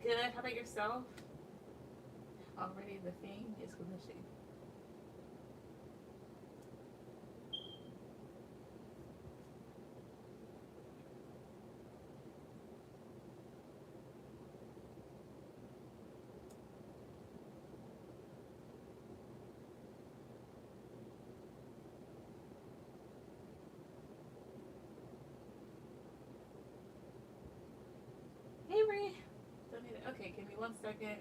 Good. How about yourself? Already the thing is glitching. Hey, Ray. Okay, give me 1 second.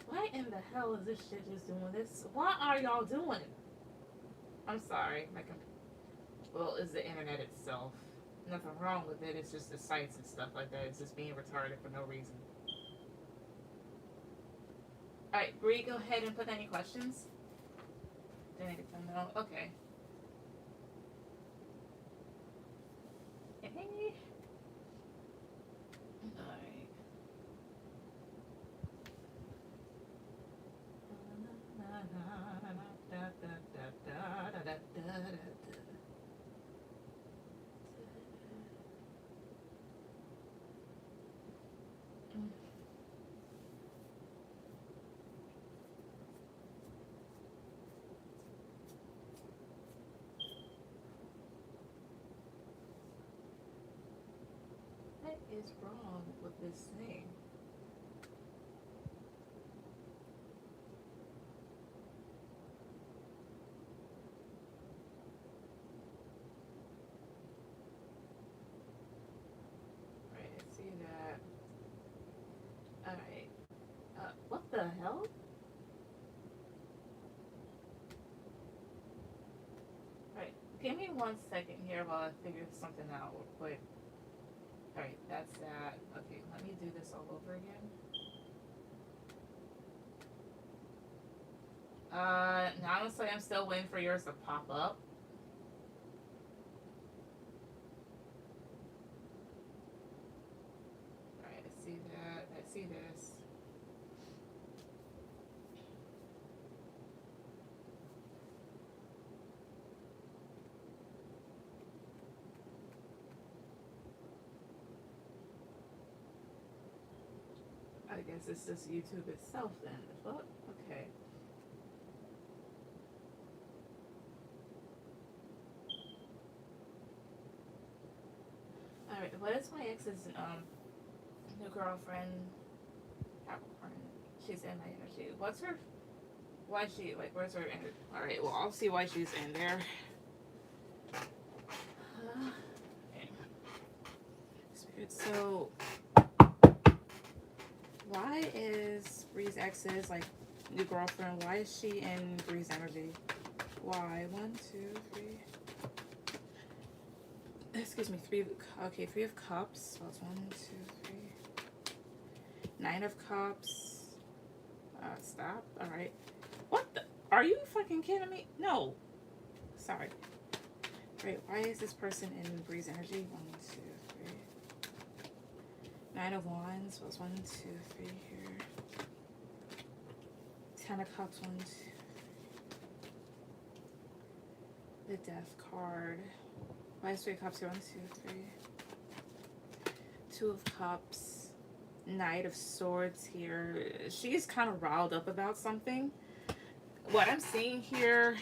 Why in the hell is this shit just doing this? Why are y'all doing it? I'm sorry. Well, it's the internet itself. Nothing wrong with it. It's just the sites and stuff like that. It's just being retarded for no reason. All right, Bree, go ahead and put any questions. Donated $10. Okay. Hey. All right. What is wrong with this thing? Right, I see that. Alright. What the hell? Right, give me 1 second here while I figure something out real quick. Alright, that's that. Okay, let me do this all over again. Honestly, I'm still waiting for yours to pop up. Alright, I see that. I see this. I guess it's just YouTube itself then. What? Okay. Alright, what is my ex's new girlfriend? Capricorn. She's in my energy. What's her? Why is she like? Where's her energy? Alright, well I'll see why she's in there. Okay. Spirit. So, why is Bree's ex's like new girlfriend? Why is she in Bree's energy? Why? 1, 2, 3. Excuse me, 3. Okay, 3 of Cups. So it's 1, 2, 3. 9 of Cups. Stop. All right. What the? Are you fucking kidding me? No. Sorry. Right. Why is this person in Bree's energy? 1, 2, 3. 9 of Wands. So it's 1, 2, 3 here. 10 of Cups. 1, 2. The Death card. Why is 3 of Cups here? 1, 2, 3. 2 of Cups. Knight of Swords here. She's kind of riled up about something. What I'm seeing here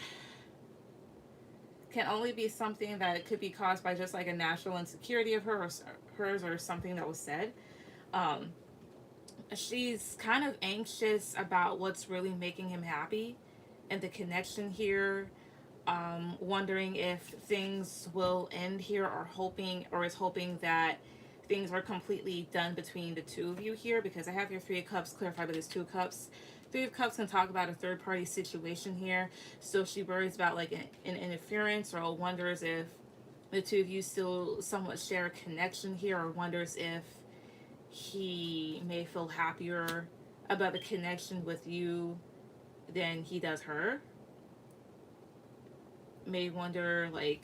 can only be something that it could be caused by just like a natural insecurity of hers or something that was said. She's kind of anxious about what's really making him happy and the connection here. Wondering if things will end here or is hoping that things are completely done between the two of you here, because I have your 3 of Cups clarified by this 2 of Cups. 3 of Cups can talk about a third party situation here. So she worries about like an interference, or wonders if the two of you still somewhat share a connection here, or wonders if he may feel happier about the connection with you than he does her. May wonder like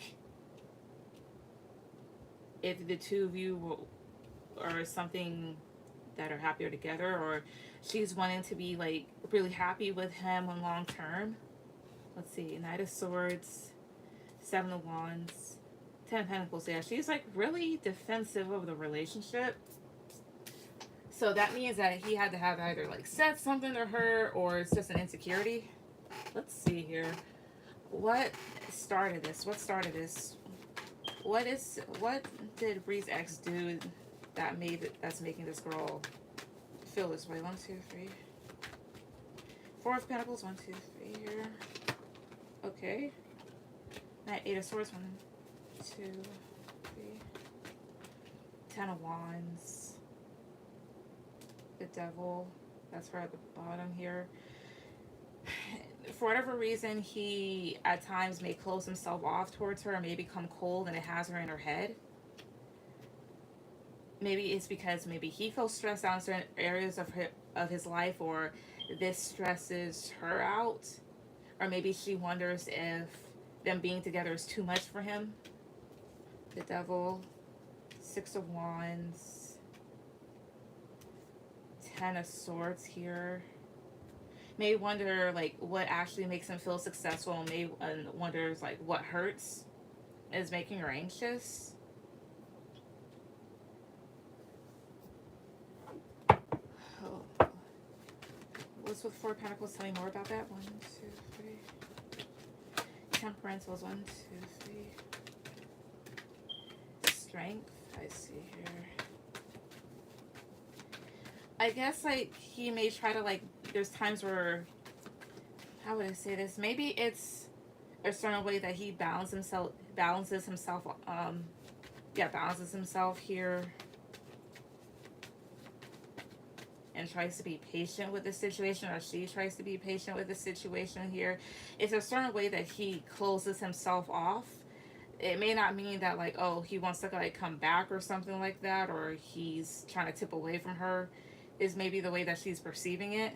if the two of you are something that are happier together, or she's wanting to be like really happy with him on long term. Let's see, Knight of Swords, 7 of Wands, 10 of Pentacles. Yeah, she's like really defensive of the relationship. So that means that he had to have either like said something to her or it's just an insecurity. Let's see here. What started this? What started this? What did Bree's ex do that's making this girl feel this way? 1, 2, 3. 4 of Pentacles. 1, 2, 3 here. Okay. Knight, 8 of Swords. 1, 2, 3. 10 of Wands. The Devil. That's her at the bottom here. For whatever reason, he at times may close himself off towards her, or may become cold, and it has her in her head. Maybe it's because maybe he feels stressed out in certain areas of his life, or this stresses her out, or maybe she wonders if them being together is too much for him. The Devil, 6 of Wands, 10 of Swords here. May wonder like what actually makes him feel successful, and wonders like what hurts is making her anxious. Oh. What's with 4 Pentacles? Tell me more about that. 1, 2, 3. Temperance was 1, 2, 3. Strength, I see here. I guess like he may try to like, there's times where, how would I say this? Maybe it's a certain way that he balances himself here, and tries to be patient with the situation, or she tries to be patient with the situation here. It's a certain way that he closes himself off. It may not mean that like, oh, he wants to like come back or something like that, or he's trying to tip away from her, is maybe the way that she's perceiving it.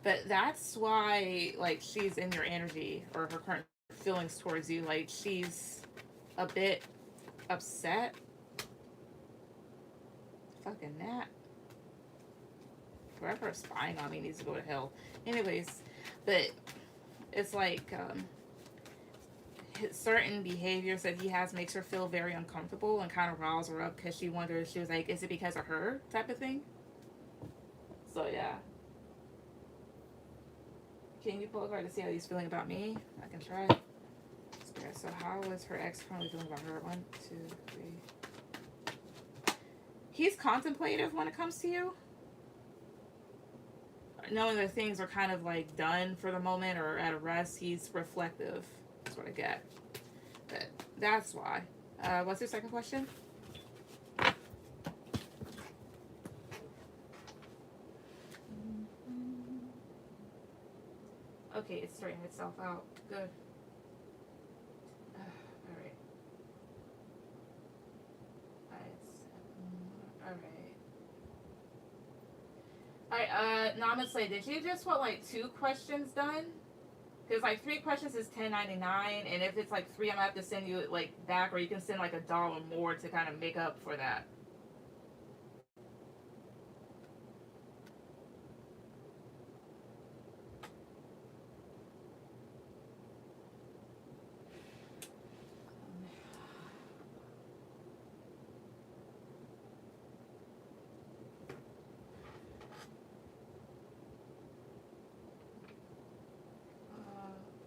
But that's why like she's in your energy, or her current feelings towards you. Like she's a bit upset. Fucking that. Whoever is spying on me needs to go to hell. Anyways, but it's like certain behaviors that he has makes her feel very uncomfortable and kind of riles her up, because she wonders, she was like, is it because of her type of thing? So yeah. Can you pull a card to see how he's feeling about me? I can try. Spirit, so how is her ex currently feeling about her? 1, 2, 3. He's contemplative when it comes to you. Knowing that things are kind of like done for the moment or at a rest, he's reflective. That's what I get. But that's why. What's your second question? Okay, it's straightening itself out. Good. Alright. Alright, Namaste, did you just want like 2 questions done? Because like 3 questions is $10.99, and if it's like 3, I'm gonna have to send you it like back, or you can send like $1 more to kind of make up for that.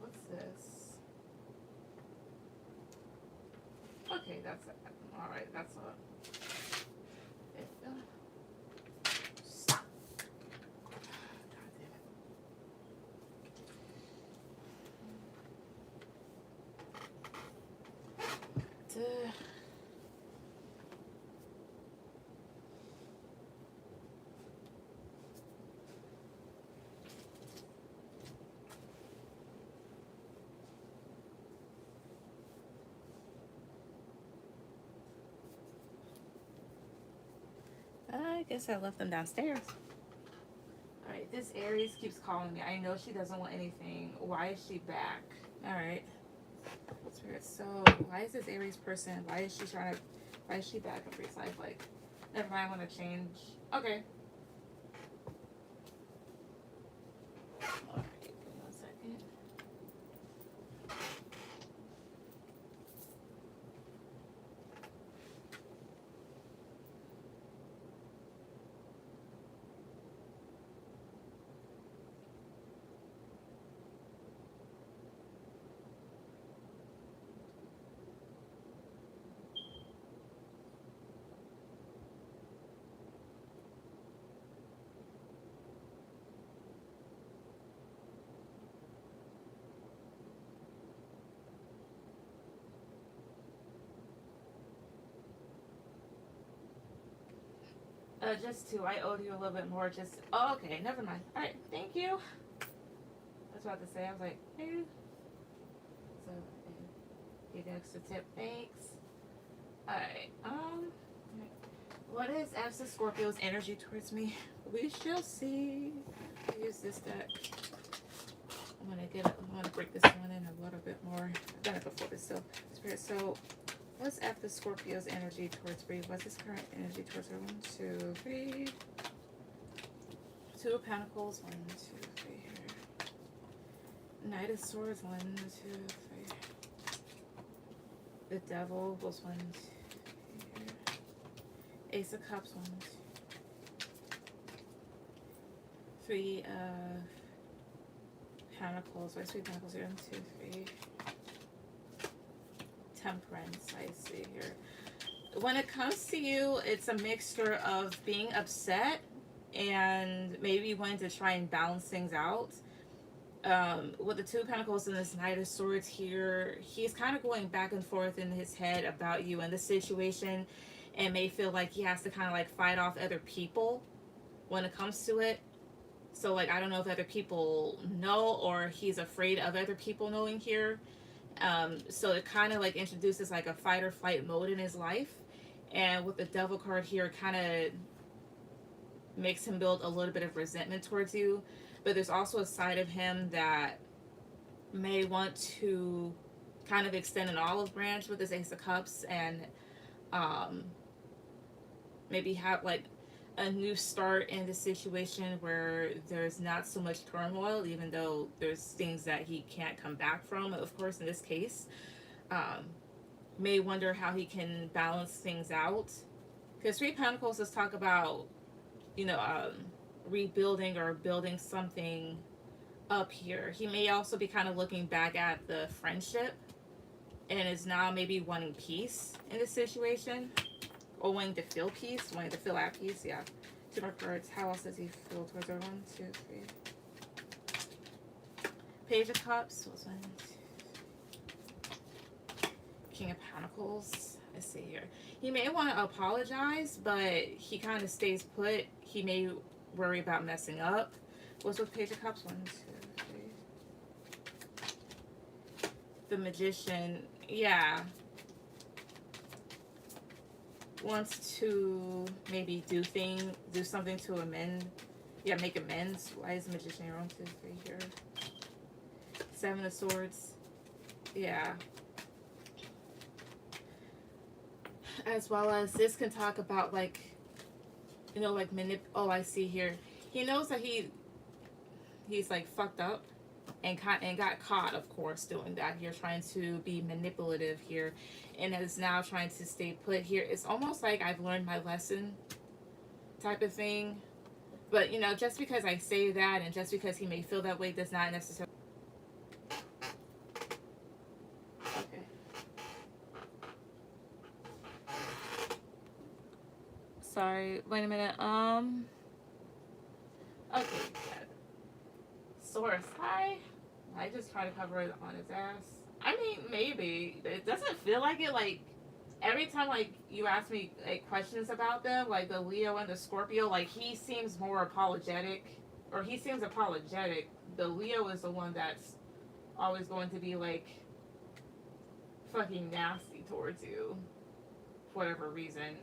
What's this? Okay, that's it. All right, that's what. Stop. God damn it. I guess I left them downstairs. Alright, this Aries keeps calling me. I know she doesn't want anything. Why is she back? Alright. Spirit, so why is this Aries person, why is she back in Bree's life? Like, never mind, I want to change. Okay. Alright, give me 1 second. Just two. I owed you a little bit more. Just, oh, okay, never mind. All right, thank you. I was about to say, I was like, hey. So, get an extra tip. Thanks. All right. What is absent Scorpio's energy towards me? We shall see. Use this deck. I'm gonna break this one in a little bit more. I've done it before, but still, Spirit. So, what's after Scorpio's energy towards Bree? What's his current energy towards her? 1, 2, 3. 2 of Pentacles. 1, 2, 3 here. Knight of Swords. 1, 2, 3. The Devil goes 1, 2, 3 here. Ace of Cups. 1, 2. 3 of Pentacles. Where's 3 Pentacles here? 1, 2, 3. Temperance, I see here. When it comes to you, it's a mixture of being upset and maybe wanting to try and balance things out. With the 2 Pentacles and this Knight of Swords here, he's kind of going back and forth in his head about you and the situation, and may feel like he has to kind of like fight off other people when it comes to it. So like, I don't know if other people know or he's afraid of other people knowing here. So it kind of like introduces like a fight or flight mode in his life. And with the Devil card here, it kind of makes him build a little bit of resentment towards you. But there's also a side of him that may want to kind of extend an olive branch with his Ace of Cups and maybe have like a new start in the situation where there's not so much turmoil, even though there's things that he can't come back from, of course, in this case. May wonder how he can balance things out. Because 3 Pentacles is talk about, you know, rebuilding or building something up here. He may also be kind of looking back at the friendship and is now maybe wanting peace in this situation. Or wanting to feel peace, wanting to feel at peace, yeah. 2 more cards. How else does he feel towards her? 1, 2, 3. Page of Cups. What's 1, 2. King of Pentacles. Let's see here. He may want to apologize, but he kind of stays put. He may worry about messing up. What's with Page of Cups? 1, 2, 3. The Magician. Yeah. Wants to maybe do something to amend. Yeah, make amends. Why is the Magician here? 1, 2, 3 here. 7 of Swords. Yeah. As well as this can talk about like, you know, like oh, I see here. He knows that he's like fucked up and got caught, of course, doing that here, trying to be manipulative here, and is now trying to stay put here. It's almost like I've learned my lesson type of thing. But, you know, just because I say that and just because he may feel that way does not necessarily... Okay. Sorry, wait a minute. Okay. Source, hi. I just try to cover it on his ass. I mean, maybe. It doesn't feel like it. Like, every time, like, you ask me, like, questions about them, like, the Leo and the Scorpio, like, he seems more apologetic. Or he seems apologetic. The Leo is the one that's always going to be, like, fucking nasty towards you. For whatever reason.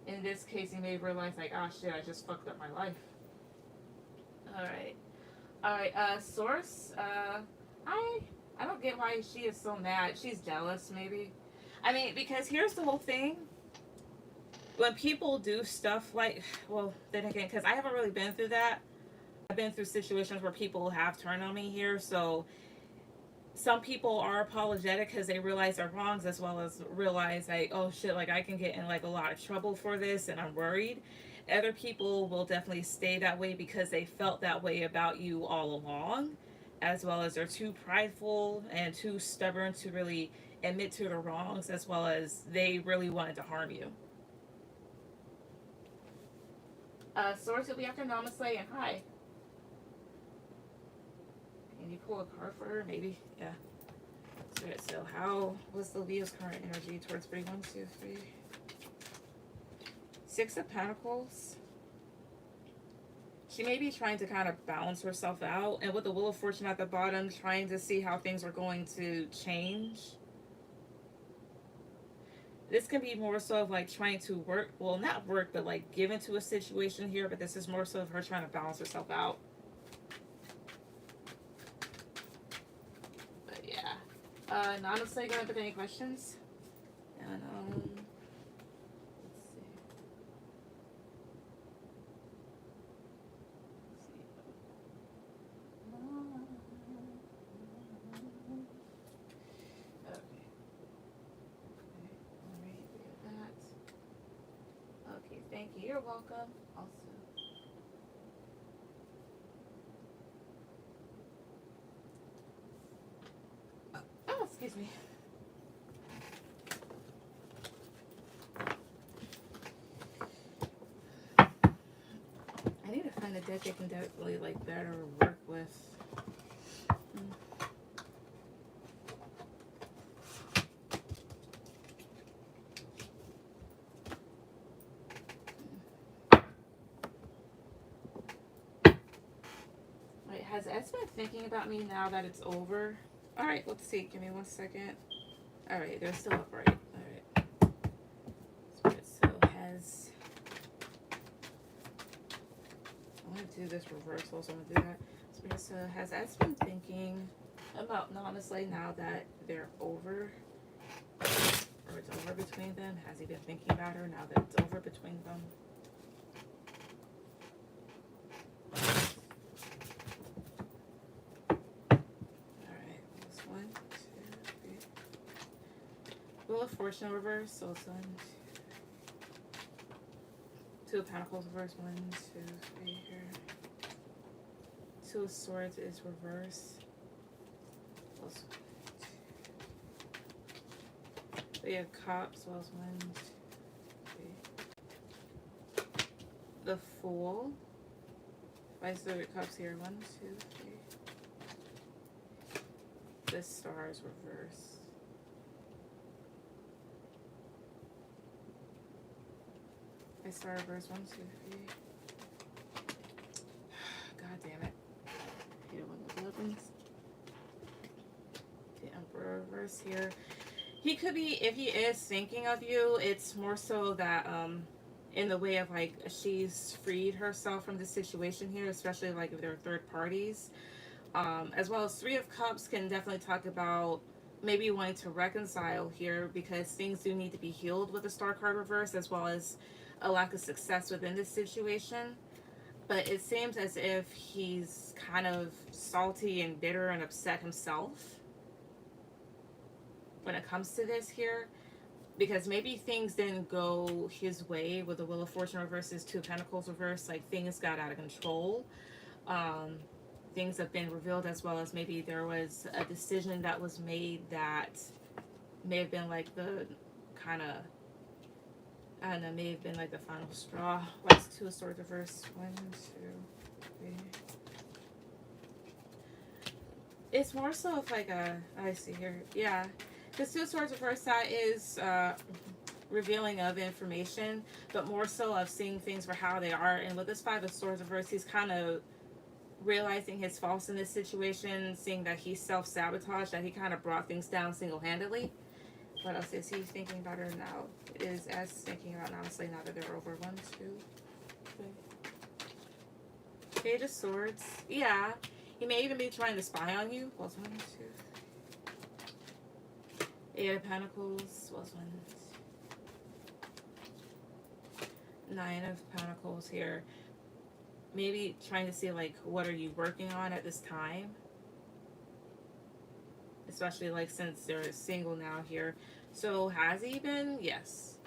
In this case, he may realize, like, oh, shit, I just fucked up my life. Alright. Alright, Source, I don't get why she is so mad. She's jealous, maybe. I mean, because here's the whole thing. When people do stuff like, well, then again, because I haven't really been through that. I've been through situations where people have turned on me here, so some people are apologetic because they realize their wrongs, as well as realize, like, oh shit, like, I can get in, like, a lot of trouble for this, and I'm worried. Other people will definitely stay that way because they felt that way about you all along, as well as they're too prideful and too stubborn to really admit to their wrongs, as well as they really wanted to harm you. Source, you'll be after Namaste and hi. Can you pull a card for her? Maybe. Yeah. So how was the Leo's current energy towards Bree? 1, 2, 3. Six of Pentacles. She may be trying to kind of balance herself out. And with the Wheel of Fortune at the bottom, trying to see how things are going to change. This can be more so of like trying to work, well, not work, but like give into a situation here. But this is more so of her trying to balance herself out. But yeah. Honestly, gonna have any questions? And let's see. Thank you. You're welcome. Also. Oh, excuse me. I need to find a deck I can definitely like better work with. Has S been thinking about me now that it's over? Alright, let's see. Give me 1 second. Alright, they're still upright. Alright. So has... I want to do this reversal, so I'm going to do that. So has S been thinking about honestly now that they're over? Or it's over between them? Has he been thinking about her now that it's over between them? Wheel of Fortune reverse, so it's 1, 2 of Pentacles reverse, 1, 2, 3 here. 2 of Swords is reverse. Plus 1, 2. 3 of Cups, well, 1, 2, 3. The Fool. Vice of Cups here, 1, 2, 3. The Star is reverse. I start reverse, 1, 2, 3. God damn it. I hate it when this happens. The Emperor reverse here. He could be, if he is thinking of you, it's more so that in the way of like she's freed herself from the situation here, especially like if there are third parties. As well as 3 of Cups can definitely talk about maybe wanting to reconcile here because things do need to be healed with the Star card reverse, as well as a lack of success within this situation. But it seems as if he's kind of salty and bitter and upset himself when it comes to this here, because maybe things didn't go his way with the Wheel of Fortune reverses, 2 of Pentacles reverse. Like things got out of control. Things have been revealed, as well as maybe there was a decision that was made that may have been like the kind of, I don't know, may have been like the final straw. What's 2 of Swords reverse? 1, 2, 3. It's more so of like a, I see here, yeah. Because 2 of Swords reverse, that is revealing of information, but more so of seeing things for how they are. And with this 5 of Swords reverse, he's kind of realizing his faults in this situation, seeing that he self-sabotaged, that he kind of brought things down single-handedly. What else is he thinking about her now? Is as thinking about honestly now that they're over. 1, 2, 3. Page of Swords. Yeah. He may even be trying to spy on you. Plus 1, 2. 8 of Pentacles. Plus 1. 9 of Pentacles here. Maybe trying to see like what are you working on at this time? Especially like since they're single now here. So has he been? Yes.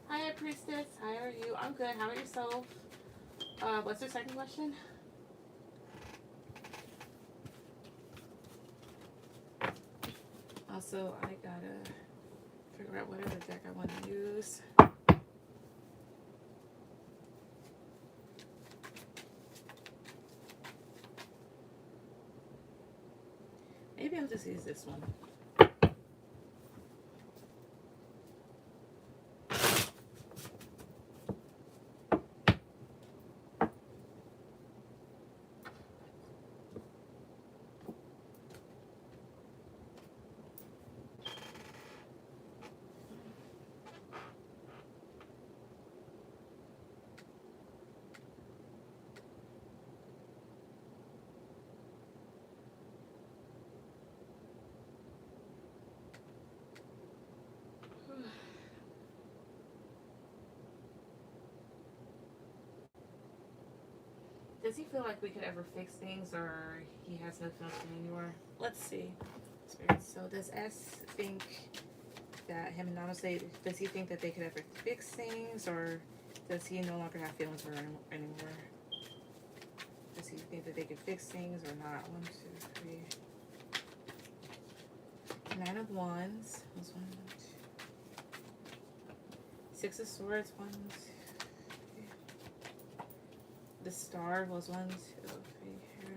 Hi, Priestess. How are you? I'm good. How about yourself? What's your second question? Also, I gotta figure out what other deck I want to use. Maybe I'll just use this one. Does he feel like we could ever fix things, or he has no feelings anymore? Let's see. Spirit. So does S think that him and Nano say, does he think that they could ever fix things, or does he no longer have feelings for her anymore? Does he think that they could fix things or not? 1, 2, 3. 9 of Wands. Was 1, 2. 6 of Swords. 1, 2, 3. The Star was 1, 2, 3 here.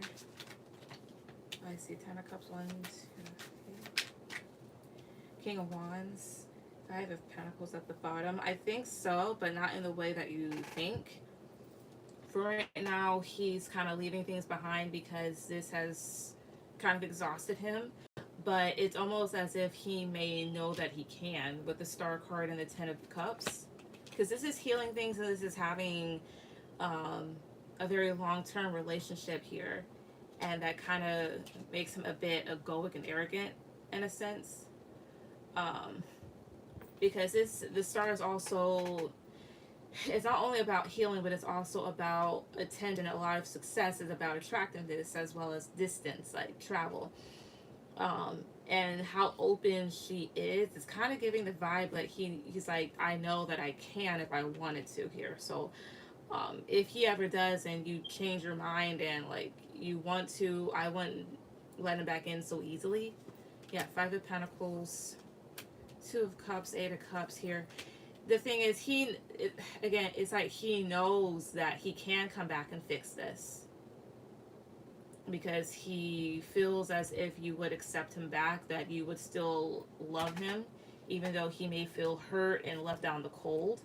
I see 10 of Cups. 1, 2, 3. King of Wands. 5 of Pentacles at the bottom. I think so, but not in the way that you think. For right now, he's kind of leaving things behind because this has kind of exhausted him. But it's almost as if he may know that he can with the Star card and the 10 of Cups. Because this is healing things, and this is having a very long-term relationship here. And that kind of makes him a bit egoic and arrogant in a sense. Because the Star is also, it's not only about healing, but it's also about attention. A lot of success is about attractiveness as well as distance, like travel. And how open she is kind of giving the vibe like he's like, I know that I can if I wanted to here. So if he ever does and you change your mind and like you want to, I wouldn't let him back in so easily. Yeah, 5 of Pentacles, 2 of Cups, 8 of Cups here. The thing is, again, it's like he knows that he can come back and fix this. Because he feels as if you would accept him back, that you would still love him, even though he may feel hurt and left down the cold.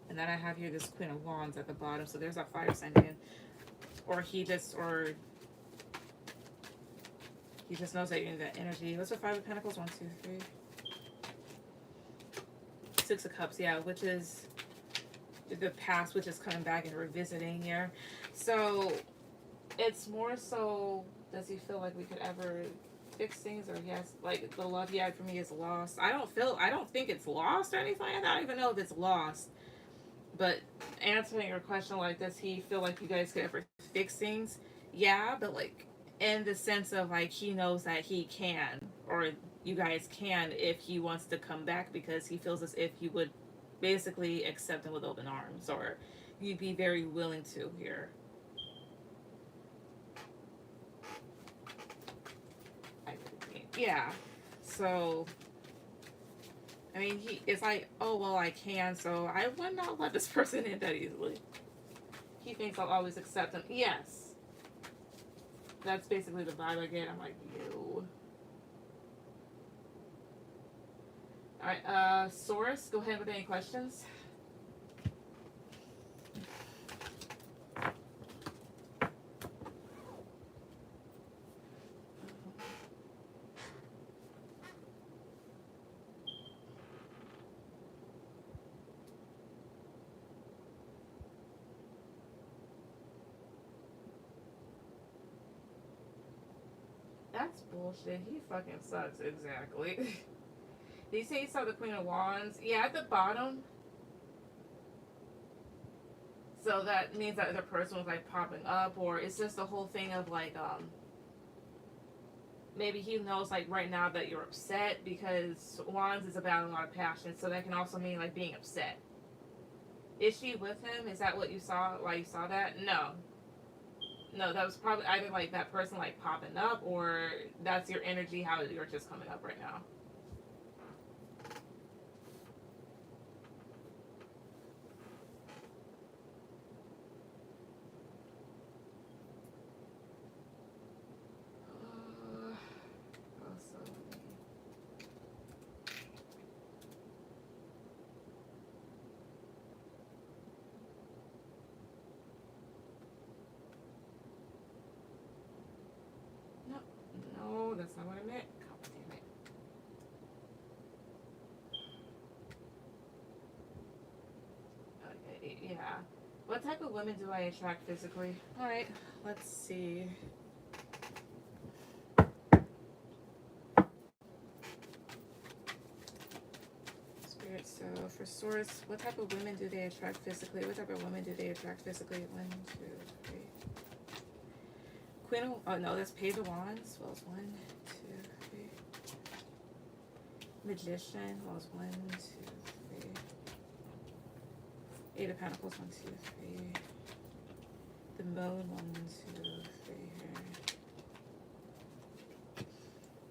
And then I have here this Queen of Wands at the bottom, so there's that fire sign again. Or he just knows that you're in that energy. What's the 5 of Pentacles? 1, 2, 3. 6 of Cups, yeah, which is the past, which is coming back and revisiting here. So it's more so, does he feel like we could ever fix things, or yes, like the love he had for me is lost? I don't think it's lost or anything like that. I don't even know if it's lost. But answering your question, like, does he feel like you guys could ever fix things? Yeah, but like in the sense of like he knows that he can, or you guys can if he wants to come back, because he feels as if you would basically accept him with open arms, or you'd be very willing to here. Yeah, so I mean, it's like, oh well, I can, so I would not let this person in that easily. He thinks I'll always accept him. Yes, that's basically the vibe I get. I'm like, you. All right, Source, go ahead with any questions. That's bullshit. He fucking sucks. Exactly. Did you say you saw the Queen of Wands? Yeah, at the bottom. So that means that the person was like popping up, or it's just the whole thing of like, maybe he knows like right now that you're upset, because Wands is about a lot of passion. So that can also mean like being upset. Is she with him? Is that what you saw? Why you saw that? No. No, that was probably either like that person like popping up, or that's your energy, how you're just coming up right now. No, that's not what I meant. God damn it. Okay, yeah. What type of women do I attract physically? Alright, let's see. Spirit, so for Source, what type of women do they attract physically? What type of women do they attract physically? 1, 2, 3. Queen of, oh no, that's Page of Wands. Well, it's 1, 2, 3. Magician. Well, it's 1, 2, 3. Eight of Pentacles. 1, 2, 3. The Moon. 1, 2, 3 here.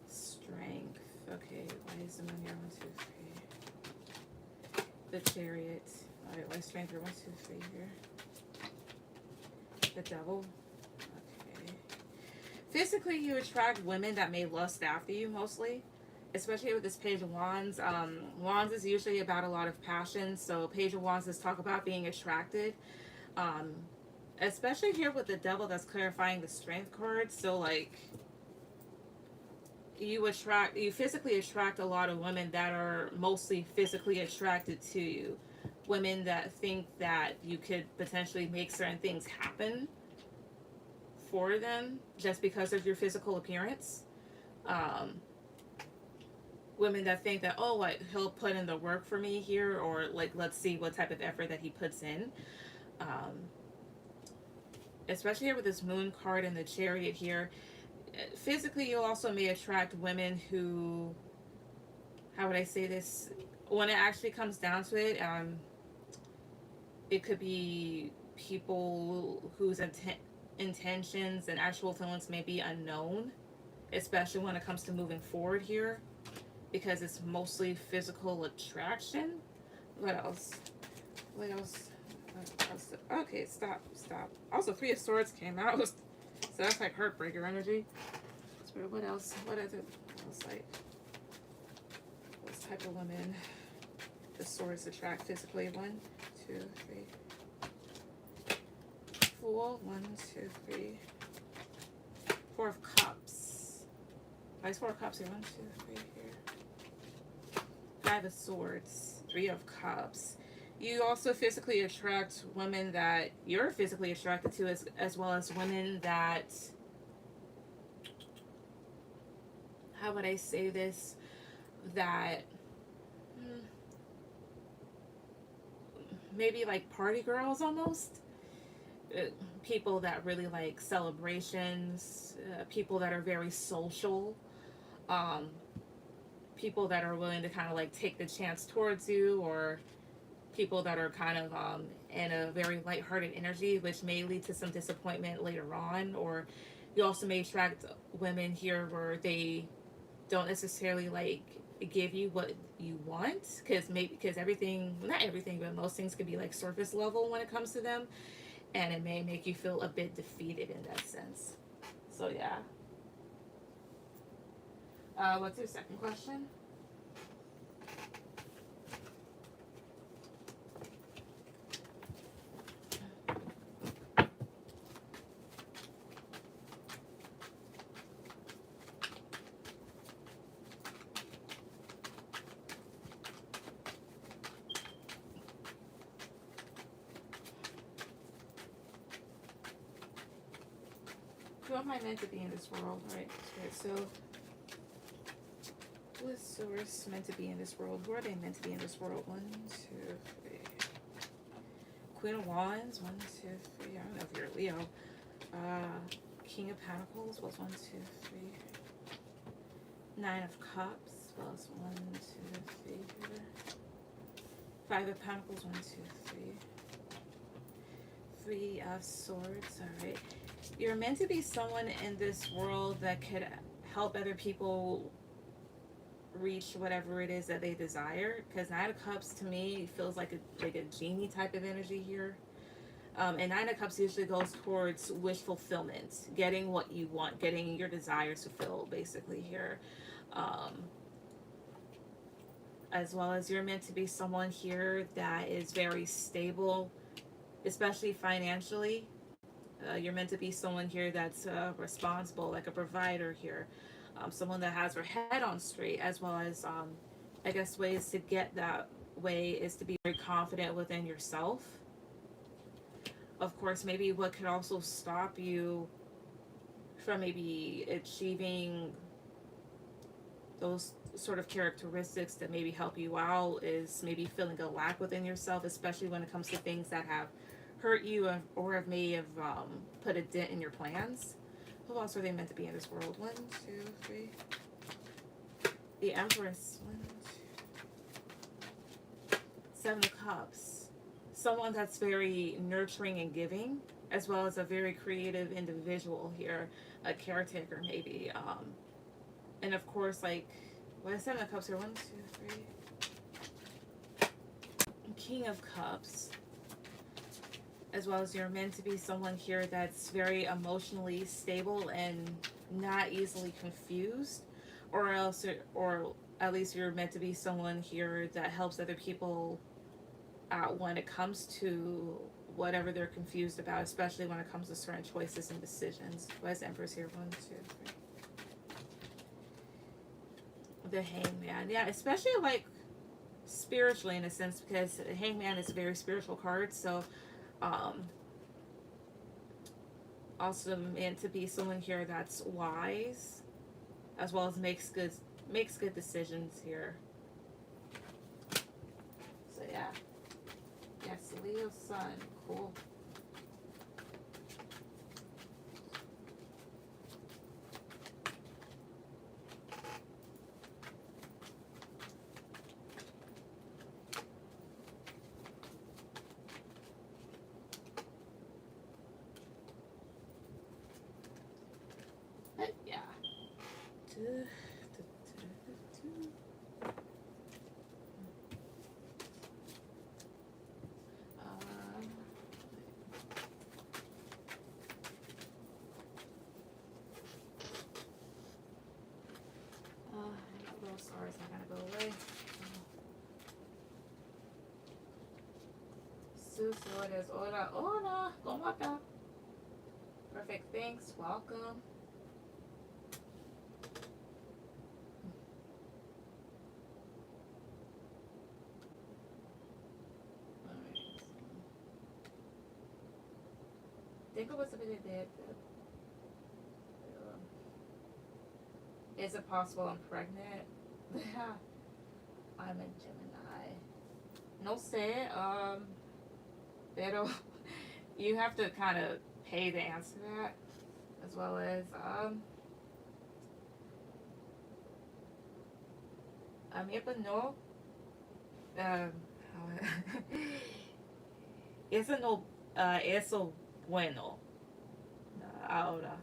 Strength. Okay, why is the Moon here? 1, 2, 3. The Chariot. Alright, why is Strength here? 1, 2, 3 here. The Devil. Okay. Physically, you attract women that may lust after you mostly, especially with this Page of Wands. Wands is usually about a lot of passion, so Page of Wands is talk about being attracted. Especially here with the Devil, that's clarifying the Strength card. So like, you physically attract a lot of women that are mostly physically attracted to you. Women that think that you could potentially make certain things happen for them just because of your physical appearance. Women that think that, oh, like, he'll put in the work for me here, or like, let's see what type of effort that he puts in. Especially here with this Moon card and the Chariot here. Physically, you also may attract women who, how would I say this? When it actually comes down to it, it could be people whose intentions and actual feelings may be unknown, especially when it comes to moving forward here, because it's mostly physical attraction. What else? What else? Okay, stop. Also, Three of Swords came out, so that's like heartbreaker energy. What else? What else? Like, what type of women the swords attract physically? 1, 2, 3. Fool. 1, 2, 3. Four of Cups. Why is Four of Cups here? 1, 2, 3 here. Five of Swords. 3 of Cups. You also physically attract women that you're physically attracted to, as well as women that, how would I say this, that maybe like party girls almost. People that really like celebrations, people that are very social, people that are willing to kind of like take the chance towards you, or people that are kind of in a very lighthearted energy, which may lead to some disappointment later on. Or you also may attract women here where they don't necessarily like give you what you want, because everything, not everything, but most things could be like surface level when it comes to them, and it may make you feel a bit defeated in that sense. So yeah. What's your second question? Who am I meant to be in this world? Right. So who is Source meant to be in this world? Who are they meant to be in this world? 1, 2, 3. Queen of Wands. 1, 2, 3. I don't know if you're Leo. King of Pentacles was 1, 2, 3. 9 of Cups was 1, 2, 3 here. 5 of Pentacles. 1, 2, 3. 3 of Swords. All right. You're meant to be someone in this world that could help other people reach whatever it is that they desire. Because 9 of Cups to me feels like a genie type of energy here. And 9 of Cups usually goes towards wish fulfillment, getting what you want, getting your desires fulfilled, basically here. As well as you're meant to be someone here that is very stable, especially financially. You're meant to be someone here that's responsible, like a provider here. Someone that has their head on straight, as well as, I guess, ways to get that way is to be very confident within yourself. Of course, maybe what could also stop you from maybe achieving those sort of characteristics that maybe help you out is maybe feeling a lack within yourself, especially when it comes to things that have hurt you or may have put a dent in your plans. Who else are they meant to be in this world? 1, 2, 3. The Empress. 1, 2. 7 of Cups. Someone that's very nurturing and giving, as well as a very creative individual here, a caretaker maybe. And of course, like, what is 7 of Cups here? 1, 2, 3. King of Cups. As well as you're meant to be someone here that's very emotionally stable and not easily confused, or at least you're meant to be someone here that helps other people out when it comes to whatever they're confused about, especially when it comes to certain choices and decisions. Why is Empress here? 1, 2, 3. The Hangman. Yeah, especially like spiritually in a sense, because the Hangman is a very spiritual card, so also meant to be someone here that's wise, as well as makes good decisions here. So yeah, yes, Leo Sun, cool. But yeah. Little stars are gonna go away. Sus flores, hola, hola, ¿cómo está? Perfect, thanks, welcome. Alright. Think of what's a bit dead. Is it possible I'm pregnant? I'm a Gemini. No sé, pero you have to kind of pay to answer that, as well as, a mí pues no, eso no, eso bueno, ahora.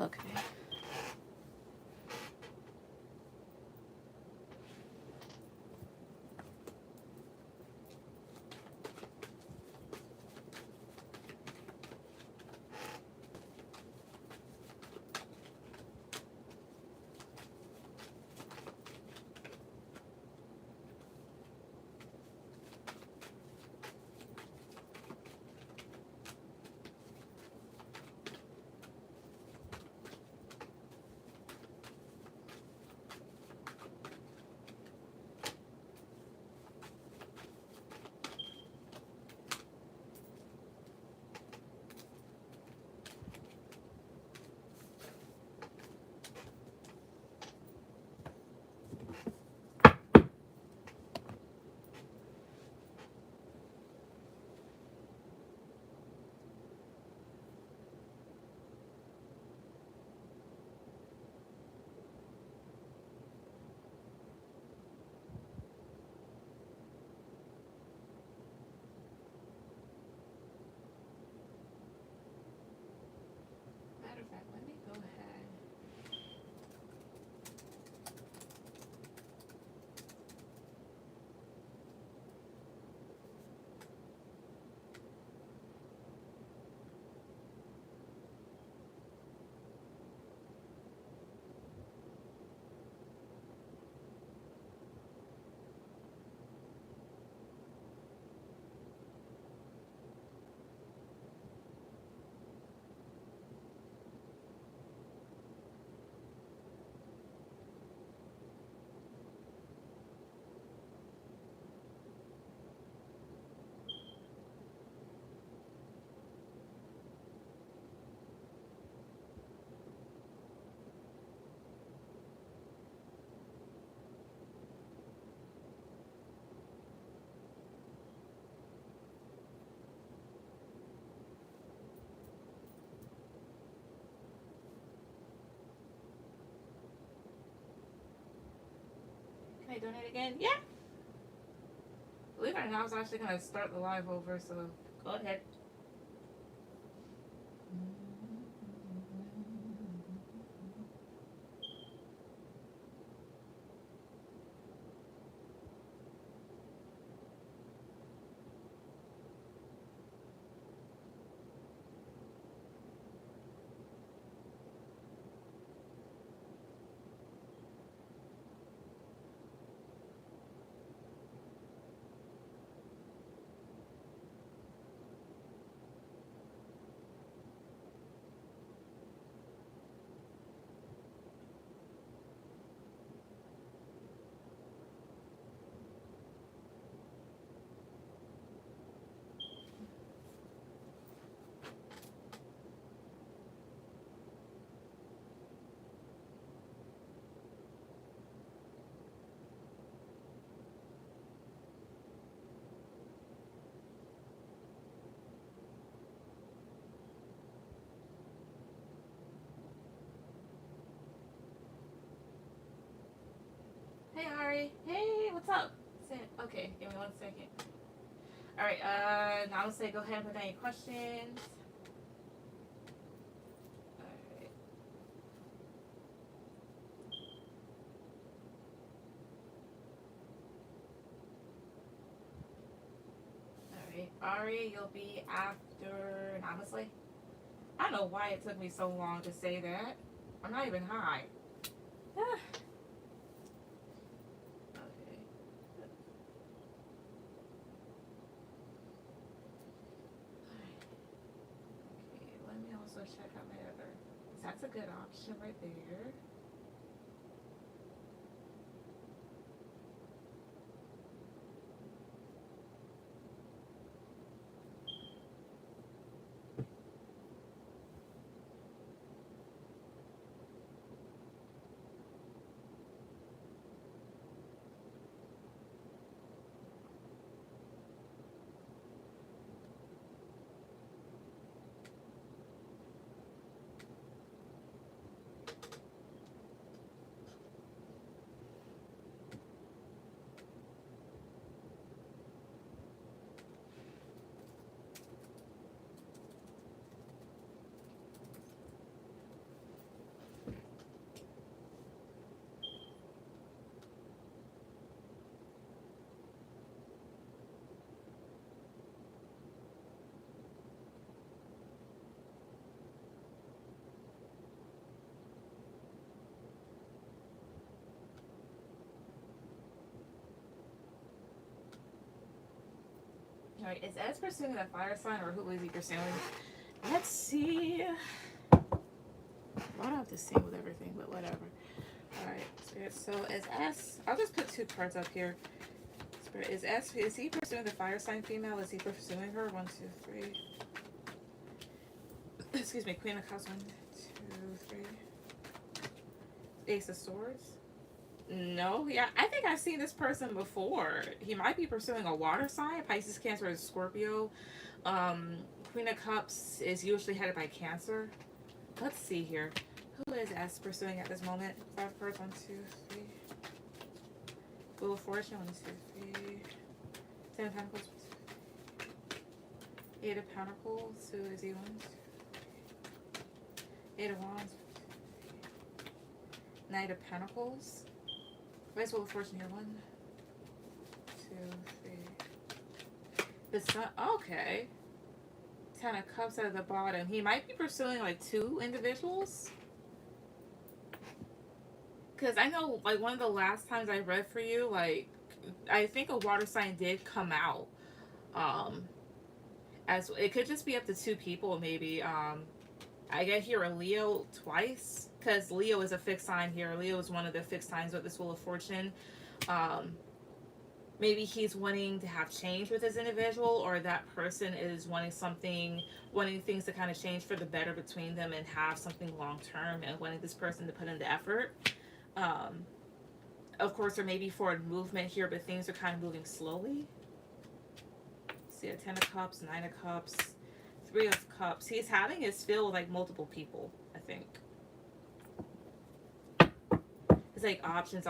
Okay. Matter of fact, let me go ahead. Can I donate again? Yeah. Believe it or not, I was actually gonna start the live over, so go ahead. Hey Ari. Hey, what's up? Okay, give me 1 second. Alright, now let's say go ahead and put down your questions. Alright. Alright. Ari, you'll be after Namaste. I don't know why it took me so long to say that. I'm not even high. Okay. Okay, let me also check out my other. That's a good option right there. Alright, is S pursuing that fire sign or who is he pursuing? Let's see. I don't have to sing with everything, but whatever. Alright, so is S, I'll just put 2 cards up here. Spirit, is he pursuing the fire sign female? Is he pursuing her? 1, 2, 3. Excuse me, Queen of Cups, 1, 2, 3. Ace of Swords. No, yeah, I think I've seen this person before. He might be pursuing a water sign. Pisces, Cancer, or Scorpio. Queen of Cups is usually headed by Cancer. Let's see here. Who is S pursuing at this moment? 5 cards, 1, 2, 3. Wheel of Fortune, 1, 2, 3. 10 of Pentacles, 1, 2, 3. 8 of Pentacles, who is he? 1, 2, 3. 8 of Wands, 1, 2, 3. Knight of Pentacles. Where's Wheel of Fortune here? 1, 2, 3. The Sun. Okay. 10 of Cups at the bottom. He might be pursuing like 2 individuals. Because I know, like, one of the last times I read for you, like, I think a water sign did come out. As it could just be up to 2 people, maybe. I get here a Leo twice, because Leo is a fixed sign here. Leo is one of the fixed signs with this Wheel of Fortune. Maybe he's wanting to have change with his individual, or that person is wanting things to kind of change for the better between them and have something long term, and wanting this person to put in the effort. Of course, there may be forward movement here, but things are kind of moving slowly. See, a 10 of Cups, 9 of Cups, 3 of Cups. He's having his fill with like multiple people, I think. It's like options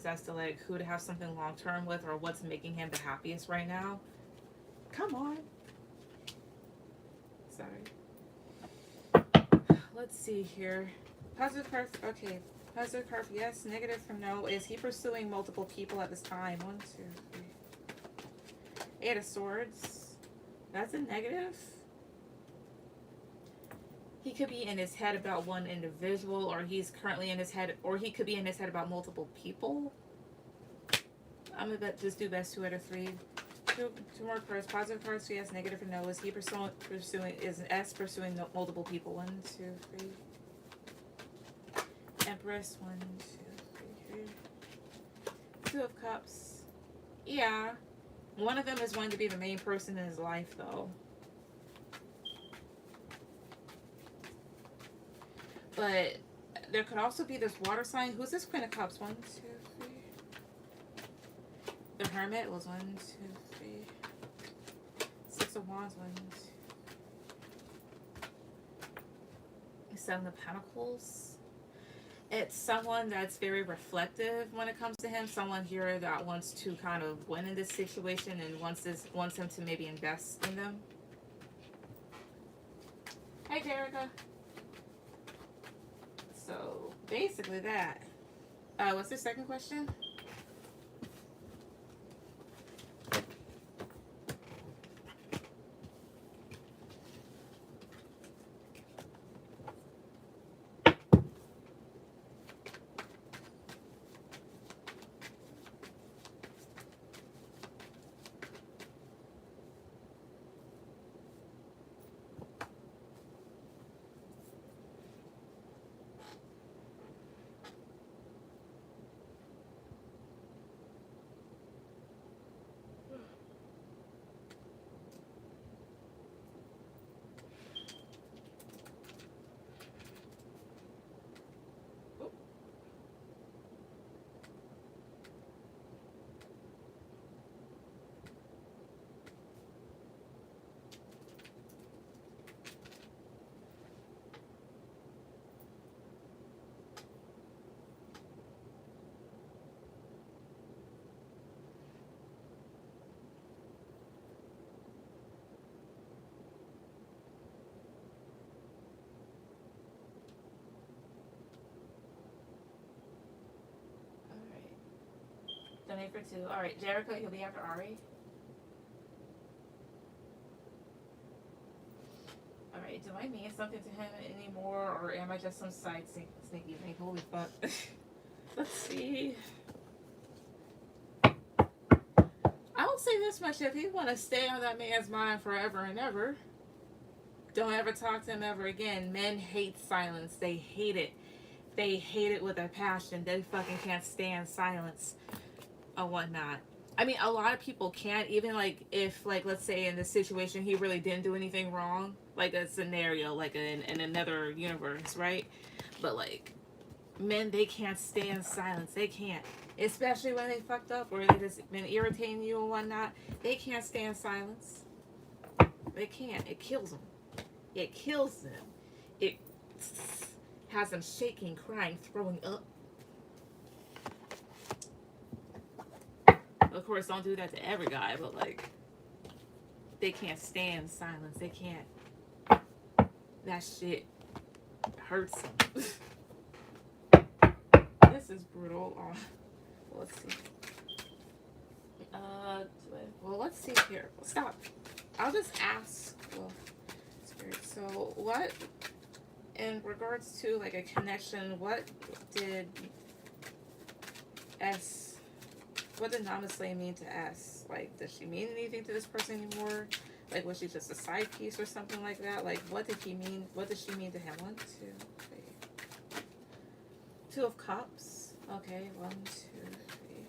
as to like who to have something long term with, or what's making him the happiest right now. Come on. Sorry. Let's see here. Positive card. Okay. Positive card. Yes. Negative for no. Is he pursuing multiple people at this time? 1, 2, 3. 8 of Swords. That's a negative. He could be in his head about one individual, or he's currently in his head, or he could be in his head about multiple people. I'm gonna just do best 2 out of 3. Two more cards. Positive cards. Yes. Negative for no. Is he pursuing? Is S pursuing multiple people? 1, 2, 3. Empress. 1, 2, 3. 2 of Cups. Yeah. One of them is going to be the main person in his life, though. But there could also be this water sign. Who's this Queen of Cups? 1, 2, 3. The Hermit was 1, 2, 3. 6 of Wands. 1, 2. 7 of Pentacles. It's someone that's very reflective when it comes to him. Someone here that wants to kind of win in this situation and wants him to maybe invest in them. Hey, Jerica. So basically that. What's the second question? Donate for 2. Alright, Jericho, you'll be after Ari. Alright, do I mean something to him anymore, or am I just some side sneaky thing? Holy fuck. Let's see. I don't say this much: if you want to stay on that man's mind forever and ever, don't ever talk to him ever again. Men hate silence. They hate it. They hate it with a passion. They fucking can't stand silence or whatnot. I mean, a lot of people can't, even like if, like, let's say in this situation he really didn't do anything wrong, like a scenario, like in another universe, right? But like, men, they can't stand silence. They can't, especially when they fucked up or they just been irritating you and whatnot. They can't stand silence. They can't. It kills them. It kills them. It has them shaking, crying, throwing up. Of course, don't do that to every guy, but like, they can't stand silence. They can't. That shit hurts them. This is brutal. Let's see. Well, let's see here. Stop. I'll just ask. Well, spirit. So, what, in regards to like a connection, what did S, what did Namaste mean to S? Like, does she mean anything to this person anymore? Like, was she just a side piece or something like that? Like, what did he mean? What does she mean to him? 1, 2, 3. 2 of Cups. Okay, 1, 2, 3.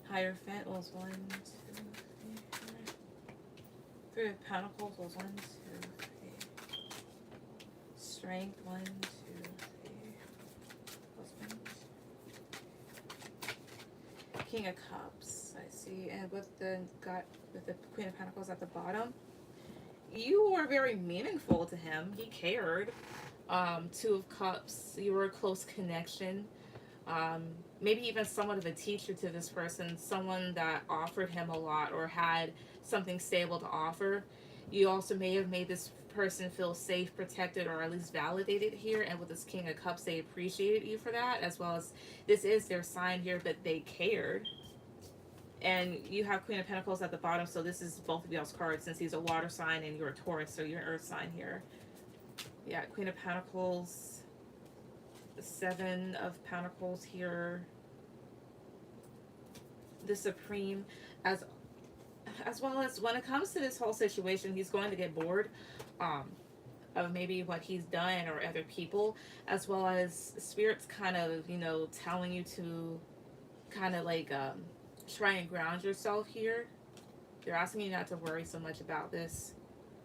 Hierophant was 1, 2, 3, 4. 3 of Pentacles was 1, 2, 3. Strength 1, 2, 3. Husband. King of Cups, I see, and with the Queen of Pentacles at the bottom, you were very meaningful to him. He cared. 2 of Cups, you were a close connection. Maybe even somewhat of a teacher to this person, someone that offered him a lot or had something stable to offer. You also may have made this person feel safe, protected, or at least validated here. And with this King of Cups, they appreciated you for that, as well as this is their sign here, but they cared. And you have Queen of Pentacles at the bottom, so this is both of y'all's cards, since he's a water sign and you're a Taurus, so you're an earth sign here. Yeah, Queen of Pentacles, 7 of Pentacles here, the Supreme, as well as when it comes to this whole situation, he's going to get bored of maybe what he's done or other people, as well as spirits kind of, telling you to kind of like try and ground yourself here. They're asking you not to worry so much about this,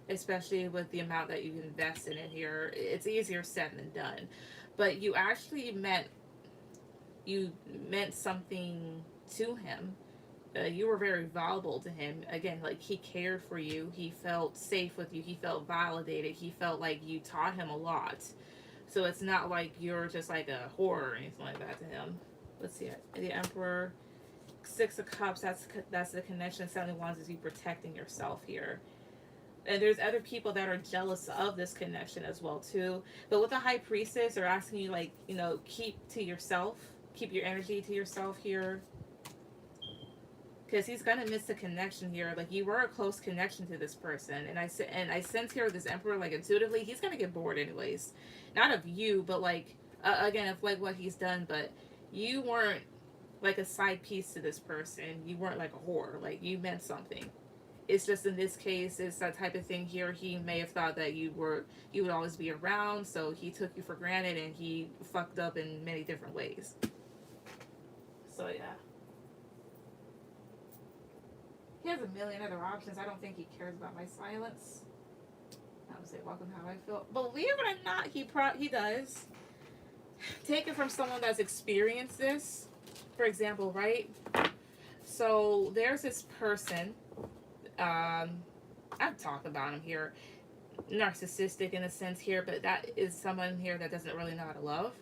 especially with the amount that you've invested in here. It's easier said than done, but you actually meant something to him. You were very valuable to him. Again, like, he cared for you. He felt safe with you. He felt validated. He felt like you taught him a lot. So it's not like you're just like a whore or anything like that to him. Let's see. The Emperor, 6 of Cups, that's the connection. 7 of Wands is you protecting yourself here. And there's other people that are jealous of this connection as well too. But with the High Priestess, they're asking you, like, keep to yourself. Keep your energy to yourself here. Because he's gonna miss the connection here. Like, you were a close connection to this person, and I sense here with this Emperor, like, intuitively, he's gonna get bored anyways. Not of you, but like again, of like what he's done. But you weren't like a side piece to this person. You weren't like a whore. Like, you meant something. It's just in this case, it's that type of thing here. He may have thought that you would always be around, so he took you for granted, and he fucked up in many different ways. So yeah. He has a million other options. I don't think he cares about my silence. I would say, welcome how I feel. Believe it or not, he does. Take it from someone that's experienced this. For example, right? So there's this person. I've talked about him here. Narcissistic in a sense here, but that is someone here that doesn't really know how to love.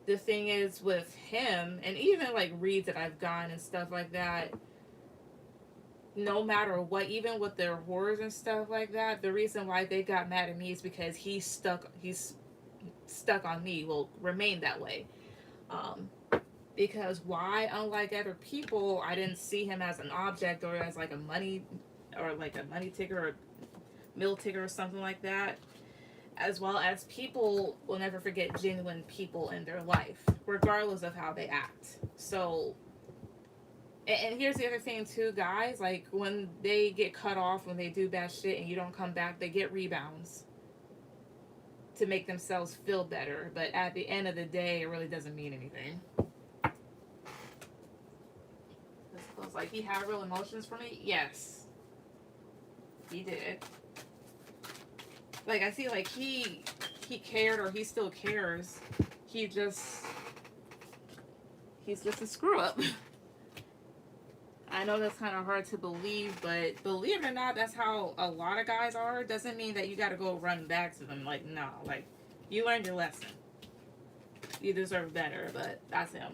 The thing is with him, and even like reads that I've gotten and stuff like that, no matter what, even with their horrors and stuff like that, the reason why they got mad at me is because he's stuck on me, will remain that way. Because why, unlike other people, I didn't see him as an object or as like a money ticker or meal ticker or something like that. As well as people will never forget genuine people in their life, regardless of how they act. So And here's the other thing too, guys. Like when they get cut off, when they do bad shit and you don't come back, they get rebounds to make themselves feel better. But at the end of the day, it really doesn't mean anything. It's like he had real emotions for me. Yes, he did. Like I see, like he cared, or he still cares. He just he's just a screw up. I know that's kind of hard to believe, but believe it or not, that's how a lot of guys are. Doesn't mean that you got to go run back to them. Like, no, like, you learned your lesson. You deserve better, but that's him.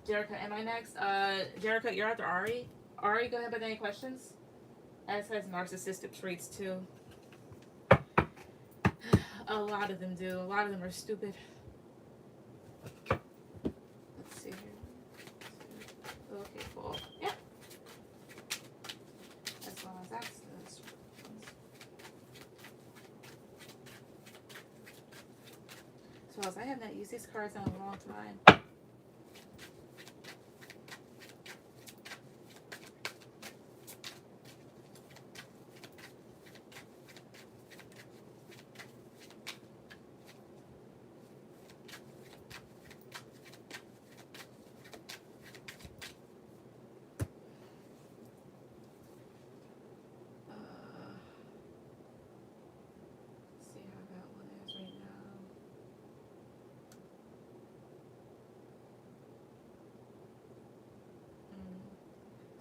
Jerica, am I next? Jerica, you're after Ari. Ari, go ahead with any questions. As has narcissistic traits too. A lot of them do. A lot of them are stupid. Let's see here. Okay, cool. Yep. As well as that's as I have not used these cards in a long time.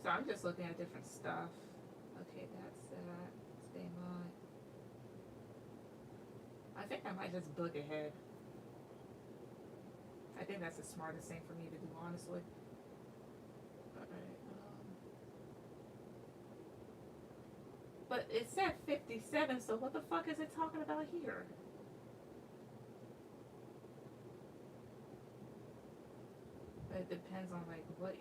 So I'm just looking at different stuff. Okay, that's that. Stay on. I think I might just book ahead. I think that's the smartest thing for me to do, honestly. Alright. But it said 57, so what the fuck is it talking about here? It depends on, like, what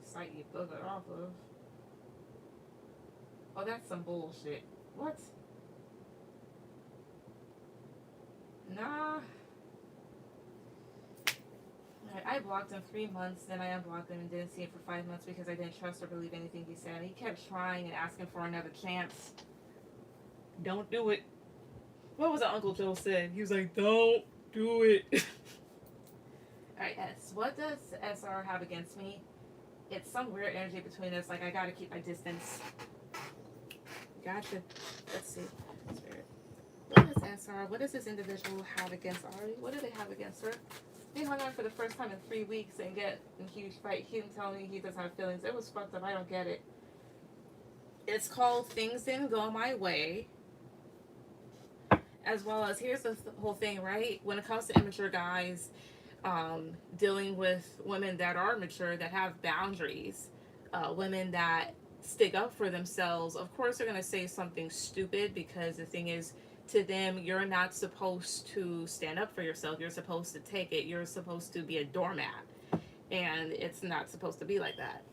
site you book it off of. Oh, that's some bullshit. What? Nah. I blocked him 3 months, then I unblocked him and didn't see him for 5 months because I didn't trust or believe anything he said. He kept trying and asking for another chance. Don't do it. What was it Uncle Joe said? He was like, don't do it. Alright, S. What does SR have against me? It's some weird energy between us. Like, I gotta keep my distance. Gotcha. Let's see. Spirit. What is SR? What does this individual have against Ari? What do they have against her? They hung on for the first time in 3 weeks and get in a huge fight. He didn't tell me he doesn't have feelings. It was fucked up. I don't get it. It's called Things Didn't Go My Way. As well as, here's the whole thing, right? When it comes to immature guys, dealing with women that are mature, that have boundaries, women that stick up for themselves, of course they're going to say something stupid, because the thing is, to them, you're not supposed to stand up for yourself. You're supposed to take it. You're supposed to be a doormat. And it's not supposed to be like that.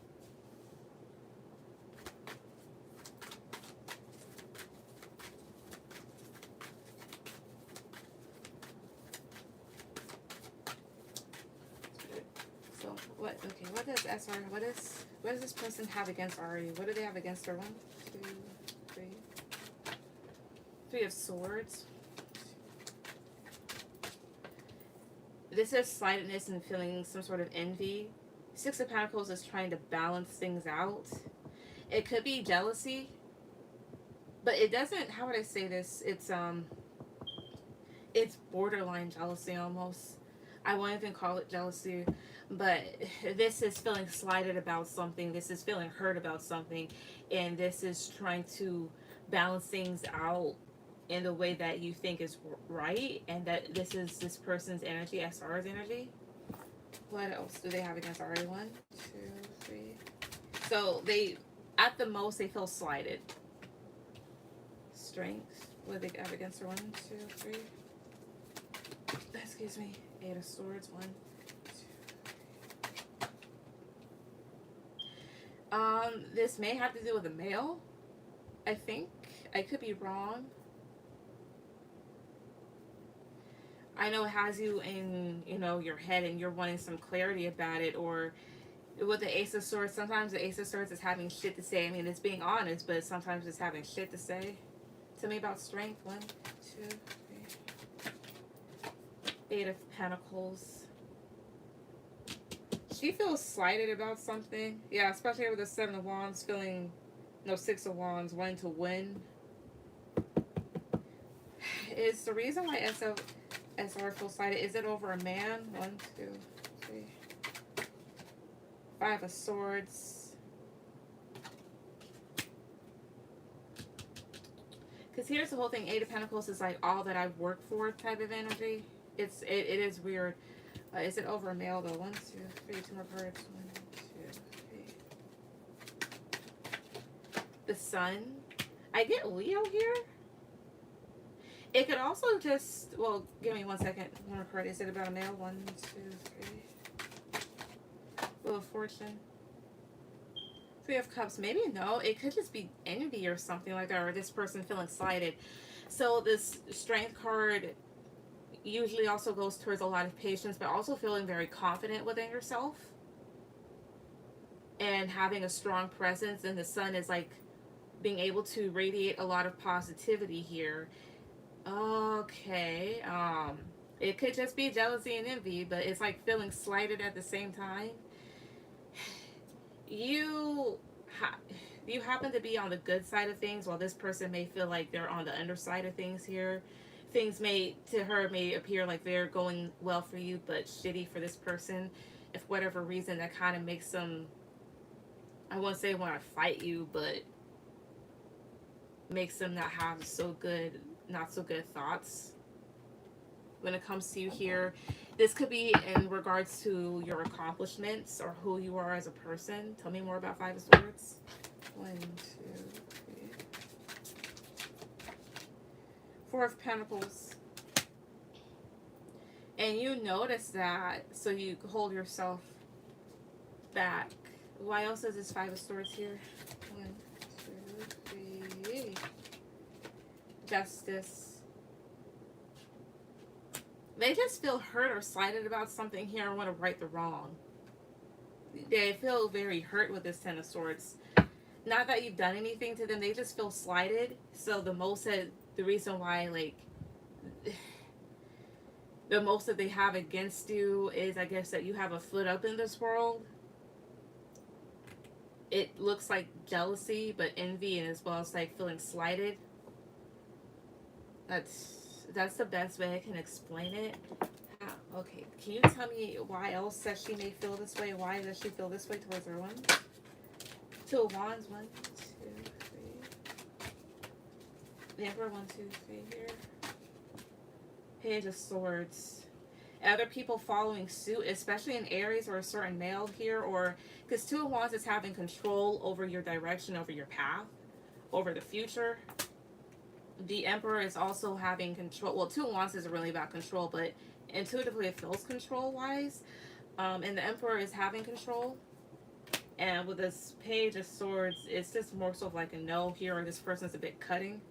So, what does SR, what does this person have against Ari? What do they have against her? 1, 2, 3. 3 of Swords. This is slightness and feeling some sort of envy. 6 of Pentacles is trying to balance things out. It could be jealousy, but it doesn't, how would I say this? It's borderline jealousy almost. I won't even call it jealousy, but this is feeling slighted about something. This is feeling hurt about something, and this is trying to balance things out in the way that you think is right, and that this is this person's energy, SR's energy. What else do they have against Ari? 1, 2, 3. So they, at the most, they feel slighted. Strength. What do they have against her? 1, 2, 3. Excuse me. 8 of Swords. 1, 2. This may have to do with a male. I think. I could be wrong. I know it has you in, you know, your head and you're wanting some clarity about it. Or with the Ace of Swords, sometimes the Ace of Swords is having shit to say. I mean, it's being honest, but sometimes it's having shit to say. Tell me about strength. 1, 2, 3. 8 of Pentacles. She feels slighted about something. Yeah, especially with the 7 of Wands, feeling, no, 6 of Wands, wanting to win. Is the reason why SR feels slighted, is it over a man? 1, 2, 3. 5 of Swords. Because here's the whole thing. 8 of Pentacles is like all that I've worked for type of energy. It is weird. Is it over a male though? 1, 2, 3. 2 more cards. 1, 2, 3. The Sun. I get Leo here. It could also just, well, give me 1 second. 1 more card. Is it about a male? 1, 2, 3. Wheel of Fortune. 3 of Cups. Maybe no. It could just be envy or something like that, or this person feeling slighted. So this Strength card usually also goes towards a lot of patience, but also feeling very confident within yourself and having a strong presence. And the Sun is like being able to radiate a lot of positivity here. Okay. It could just be jealousy and envy, but it's like feeling slighted at the same time. You happen to be on the good side of things, while this person may feel like they're on the underside of things here. Things may appear like they're going well for you, but shitty for this person. If whatever reason, that kind of makes them, I won't say want to fight you, but makes them not have not so good thoughts when it comes to you here. This could be in regards to your accomplishments or who you are as a person. Tell me more about 5 of Swords. 1, 2, 3. 4 of Pentacles. And you notice that, so you hold yourself back. Why else is this 5 of Swords here? 1, 2, 3. Justice. They just feel hurt or slighted about something here and want to right the wrong. They feel very hurt with this 10 of Swords. Not that you've done anything to them, they just feel slighted. So the reason why, like, the most that they have against you is, I guess, that you have a foot up in this world. It looks like jealousy, but envy, and as well as like feeling slighted. That's the best way I can explain it. Okay, can you tell me why else that she may feel this way? Why does she feel this way towards her one? 2 of Wands. 1, 2, 3. The Emperor. 1, 2, 3 here. Page of Swords. Other people following suit, especially in Aries or a certain male here, or because 2 of Wands is having control over your direction, over your path, over the future. The Emperor is also having control. Well, 2 of Wands isn't really about control, but intuitively it feels control-wise. And the Emperor is having control. And with this Page of Swords, it's just more so of like a no here, or this person's a bit cutting.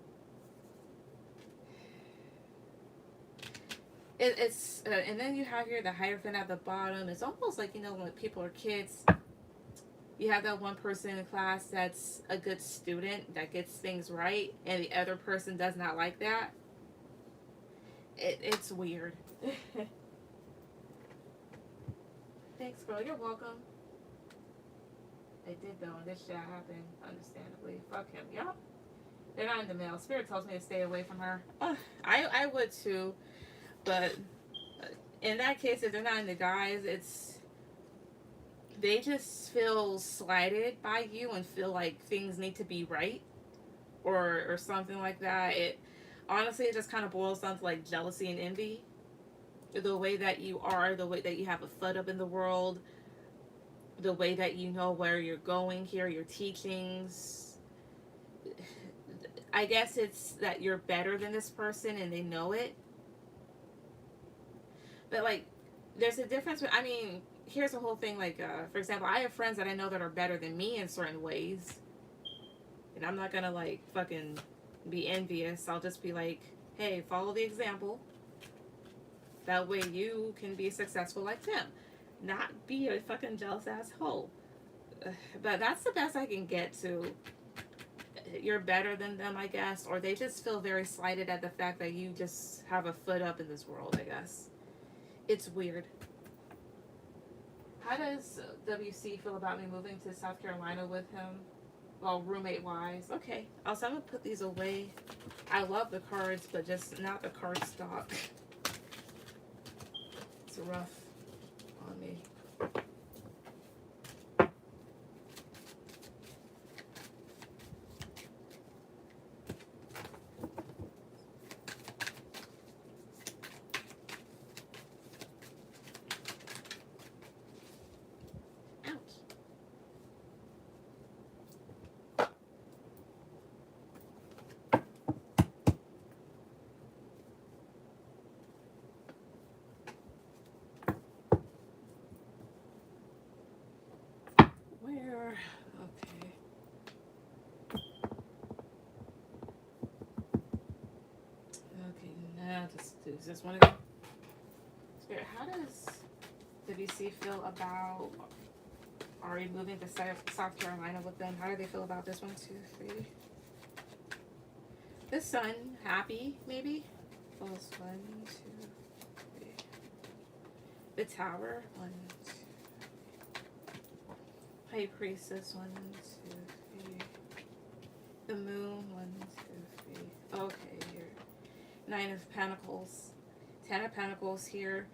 And then you have here the Hierophant at the bottom. It's almost like, you know, when people are kids, you have that one person in class that's a good student, that gets things right, and the other person does not like that. It's weird. Thanks, girl. You're welcome. I did, though, and this shit happened, understandably. Fuck him. Yup. They're not in the mail. Spirit tells me to stay away from her. I would, too. But in that case, if they're not in the guys, they just feel slighted by you and feel like things need to be right, or something like that. Honestly, it just kind of boils down to like jealousy and envy. The way that you are, the way that you have a foot up in the world, the way that you know where you're going here, your teachings. I guess it's that you're better than this person and they know it. But like, there's a difference. I mean, here's the whole thing. Like, for example, I have friends that I know that are better than me in certain ways. And I'm not gonna like fucking be envious. I'll just be like, hey, follow the example. That way you can be successful like them. Not be a fucking jealous asshole. But that's the best I can get to. You're better than them, I guess. Or they just feel very slighted at the fact that you just have a foot up in this world, I guess. It's weird. How does WC feel about me moving to South Carolina with him? Well, roommate wise. Okay. Also, I'm going to put these away. I love the cards, but just not the card stock. It's rough on me. Where? Okay. Okay, now just do this one again. Spirit, how does WC feel about Ari moving to South Carolina with them? How do they feel about this? 1, 2, 3. The sun, happy, maybe? Plus 1, 2, 3. The tower, 1, 2. High priestess, 1, 2, 3. The moon, 1, 2, 3. Okay, here. 9 of Pentacles. 10 of Pentacles here.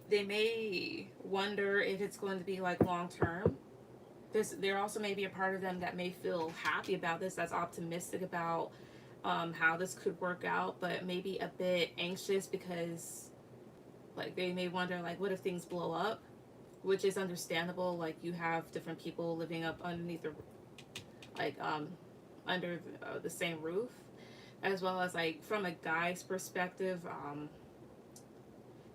They may wonder if it's going to be like long term. There also may be a part of them that may feel happy about this, that's optimistic about how this could work out, but maybe a bit anxious because like they may wonder like what if things blow up, which is understandable. Like you have different people living up underneath the under the same roof, as well as like from a guy's perspective,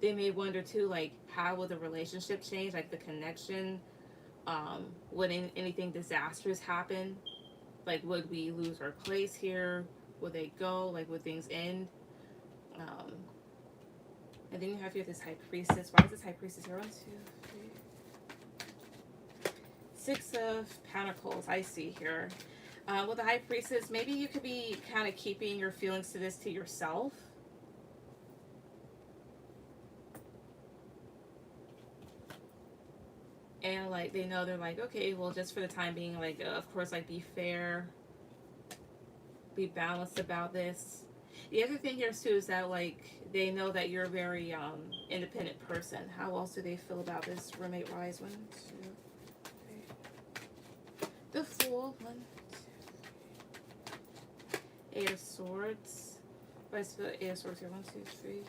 they may wonder too like how will the relationship change, like the connection. Would anything disastrous happen? Like, would we lose our place here? Would they go? Like, would things end? And then you have here this High Priestess. Why is this High Priestess here? 1, 2, 3. 6 of Pentacles. I see here. With the High Priestess, maybe you could be kind of keeping your feelings to this to yourself. And like they know, they're like, okay, well, just for the time being, like of course, like be fair, be balanced about this. The other thing here too is that like they know that you're a very independent person. How else do they feel about this roommate wise? 1, 2, 3. The Fool. 1, 2, 3. 8 of Swords. What's the 8 of Swords here? 1, 2, 3.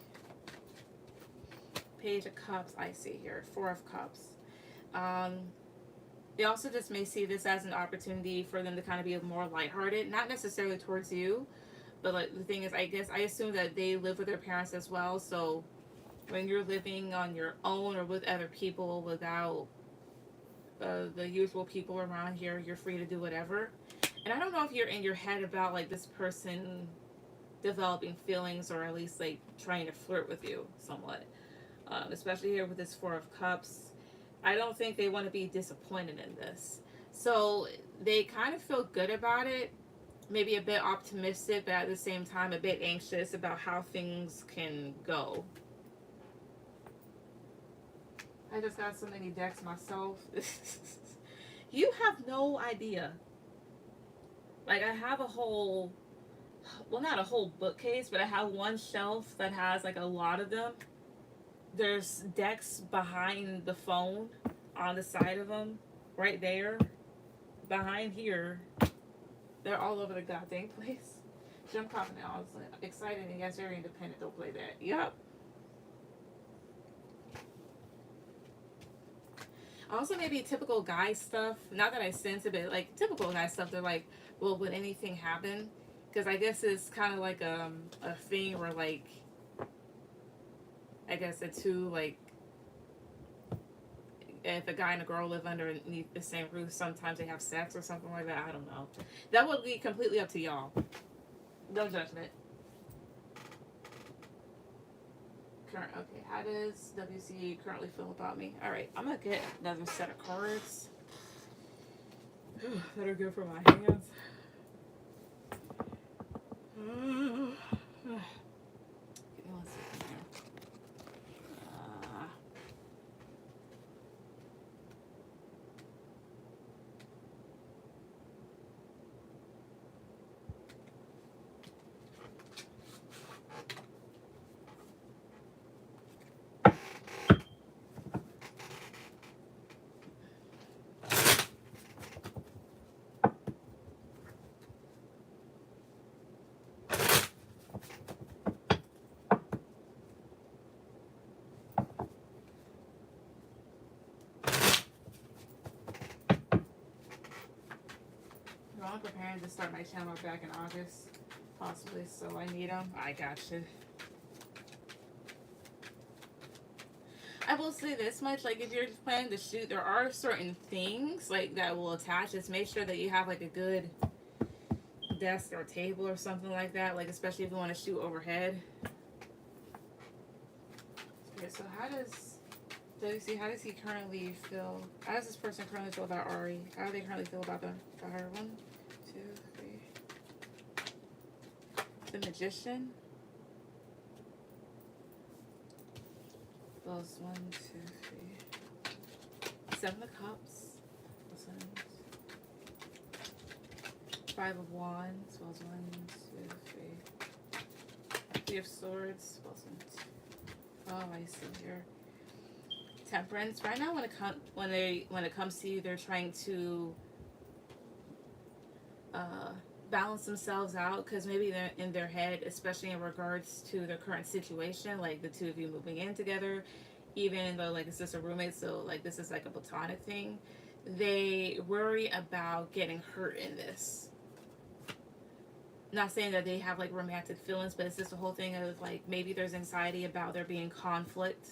Page of Cups. I see here 4 of Cups. They also just may see this as an opportunity for them to kind of be more lighthearted, not necessarily towards you, but like the thing is, I guess I assume that they live with their parents as well. So when you're living on your own or with other people without the usual people around here, you're free to do whatever. And I don't know if you're in your head about like this person developing feelings or at least like trying to flirt with you somewhat, especially here with this 4 of Cups. I don't think they want to be disappointed in this. So they kind of feel good about it, maybe a bit optimistic, but at the same time a bit anxious about how things can go. I just got so many decks myself. You have no idea. Like I have a whole, well, not a whole bookcase, but I have one shelf that has like a lot of them. There's decks behind the phone on the side of them, right there. Behind here, they're all over the goddamn place. Jump coughing now. I was like, excited and yes, very independent. Don't play that. Yup. Also, maybe typical guy stuff. Not that I sense it, but like typical guy stuff. They're like, well, would anything happen? Because I guess it's kind of like a thing where like, I guess the two, like, if a guy and a girl live underneath the same roof, sometimes they have sex or something like that. I don't know. That would be completely up to y'all. No judgment. Okay, how does WC currently feel about me? All right, I'm gonna get another set of cards that are good for my hands. Give me 1 second here. I'm preparing to start my channel back in August, possibly, so I need them. I gotcha. I will say this much, like if you're planning to shoot, there are certain things like that will attach. Just make sure that you have like a good desk or table or something like that, like especially if you want to shoot overhead. Okay, so how does he currently feel? How does this person currently feel about Ari? How do they currently feel about her? 1, 2, 3. The Magician. Those 1, 2, 3. 7 of Cups. 5 of Wands. 1, 2, 3. 3 of Swords. Oh, I see here. Temperance. Right now, when it comes to you, they're trying to balance themselves out, because maybe they're in their head, especially in regards to their current situation, like the two of you moving in together, even though like it's just a roommate, so like this is like a platonic thing. They worry about getting hurt in this. Not saying that they have like romantic feelings, but it's just the whole thing of like maybe there's anxiety about there being conflict,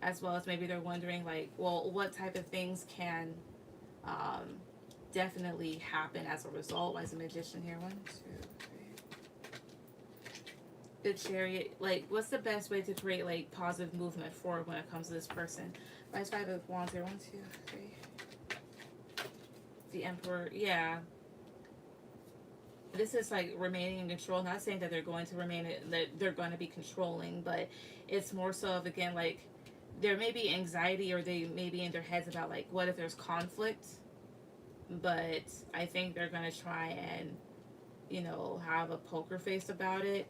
as well as maybe they're wondering like, well, what type of things can definitely happen as a result. As a Magician here, 1, 2, 3. The Chariot. Like, what's the best way to create like positive movement forward when it comes to this person? 5 of Wands here, 1, 2, 3. The Emperor. Yeah. This is like remaining in control. Not saying that they're going to that they're going to be controlling, but it's more so of, again, like there may be anxiety, or they may be in their heads about like, what if there's conflict? But I think they're going to try and, have a poker face about it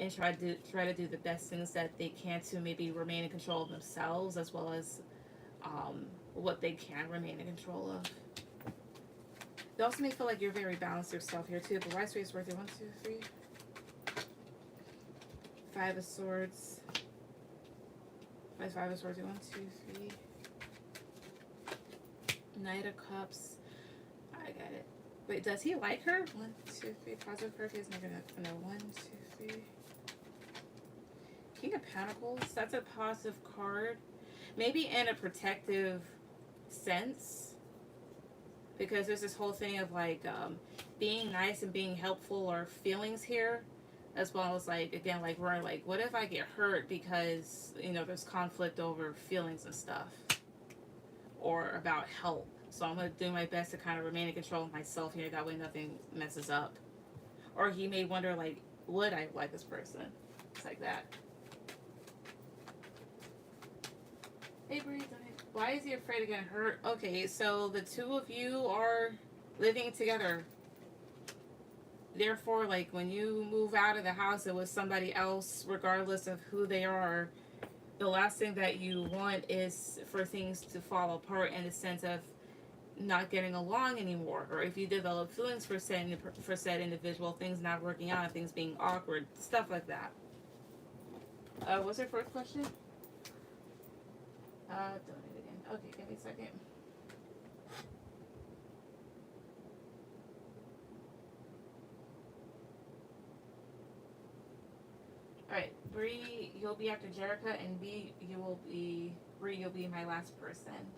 and try to do the best things that they can to maybe remain in control of themselves, as well as what they can remain in control of. They also may feel like you're very balanced yourself here too. But Rice Race worth it. 1, 2, 3. 5 of Swords. 5 of Swords. 1, 2, 3. Knight of Cups. I got it. Wait, does he like her? 1, 2, 3. Positive card. He's not gonna. No. 1, 2, 3. King of Pentacles. That's a positive card. Maybe in a protective sense, because there's this whole thing of like being nice and being helpful or feelings here, as well as like, again, like we're like, what if I get hurt because there's conflict over feelings and stuff, or about help. So I'm going to do my best to kind of remain in control of myself here. That way nothing messes up. Or he may wonder, like, would I like this person? It's like that. Hey, Bree, why is he afraid of getting hurt? Okay, so the two of you are living together. Therefore, like, when you move out of the house, it was somebody else, regardless of who they are. The last thing that you want is for things to fall apart in the sense of not getting along anymore, or if you develop feelings for said individual, things not working out, things being awkward, stuff like that. What's your first question? Donate again. Okay, give me a second. Alright, Bree, you'll be after Jerica, and Bree, you'll be my last person.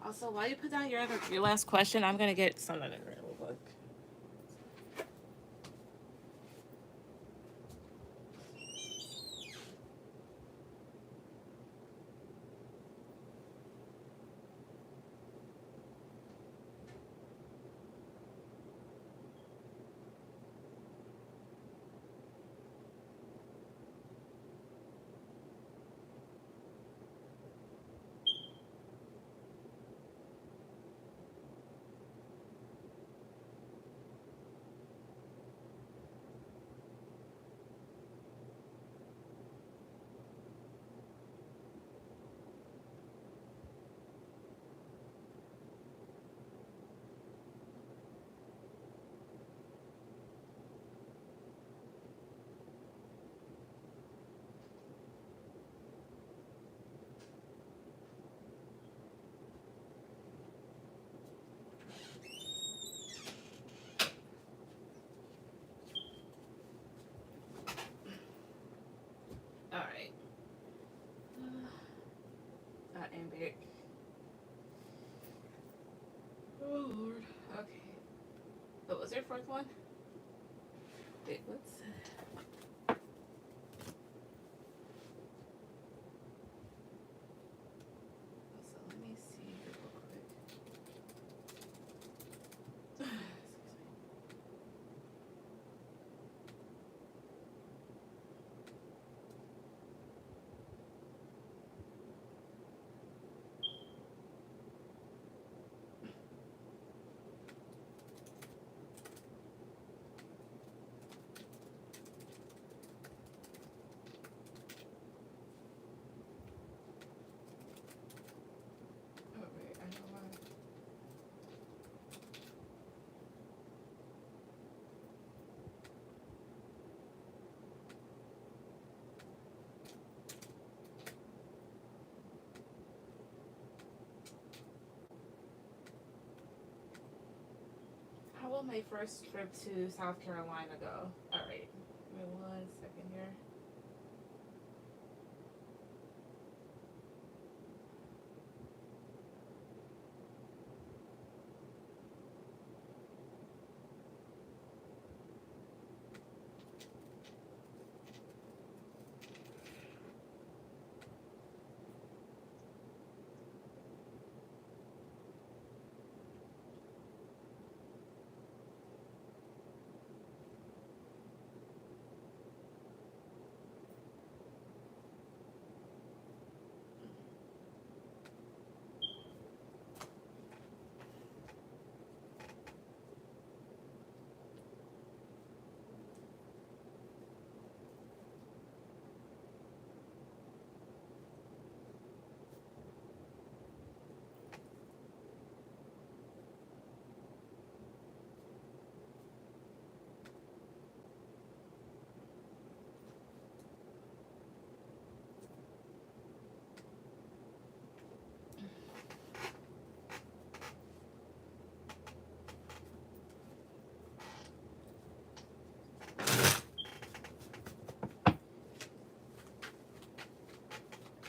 Also, while you put down your last question, I'm gonna get something in real quick. All right. And big. Oh Lord. Okay. What was your fourth one? Wait, what's? So let me see real quick. Oh wait, I know why. How will my first trip to South Carolina go? All right. Give me 1 second here.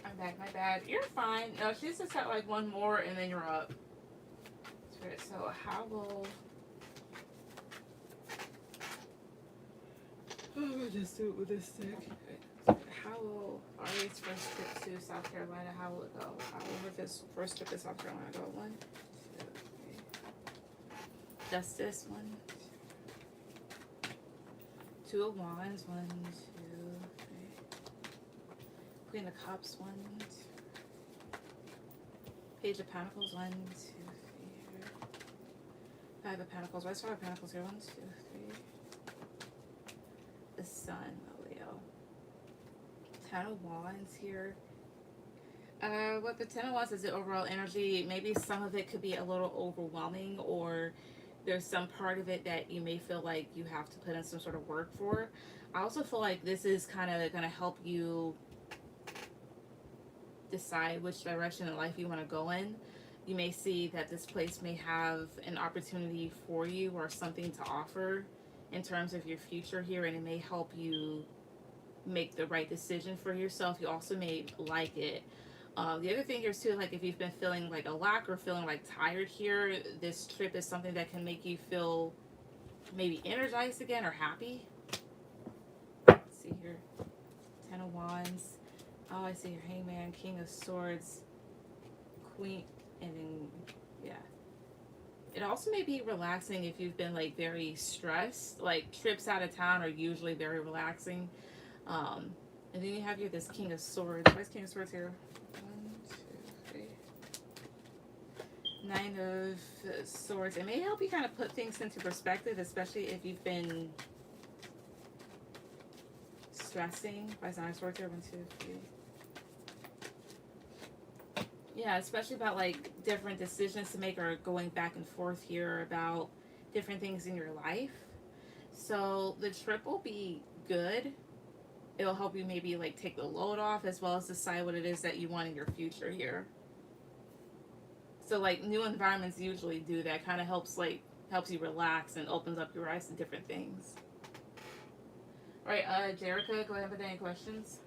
I'm back. My bad. You're fine. No, she's just got like one more, and then you're up. So how will? I'm gonna just do it with this stick. How will Ari's first trip to South Carolina? How will it go? How will his first trip to South Carolina go? 1, 2, 3. Justice. 1, 2 of Wands. 1, 2, 3. Queen of Cups. 1, 2. Page of Pentacles. 1, 2, 3. 5 of Pentacles. Why is 5 of Pentacles here? 1, 2, 3. The Sun, Leo. 10 of Wands here. What the 10 of Wands is the overall energy. Maybe some of it could be a little overwhelming, or there's some part of it that you may feel like you have to put in some sort of work for. I also feel like this is kind of going to help you decide which direction in life you want to go in. You may see that this place may have an opportunity for you or something to offer in terms of your future here, and it may help you make the right decision for yourself. You also may like it. The other thing here is too, like if you've been feeling like a lack or feeling like tired here, this trip is something that can make you feel maybe energized again or happy. Let's see here. Ten of Wands. Oh, I see your Hangman, King of Swords, Queen, and then, yeah. It also may be relaxing if you've been like very stressed. Like trips out of town are usually very relaxing. Um, and then you have here this King of Swords. Why is King of Swords here? 1, 2, 3. Nine of Swords. It may help you kind of put things into perspective, especially if you've been stressing. Why is Nine of Swords here? 1, 2, 3. Yeah, especially about like different decisions to make or going back and forth here about different things in your life. So the trip will be good. It'll help you maybe like take the load off as well as decide what it is that you want in your future here. So like new environments usually do that. Kind of helps you relax and opens up your eyes to different things. All right, Jerica, go ahead with any questions.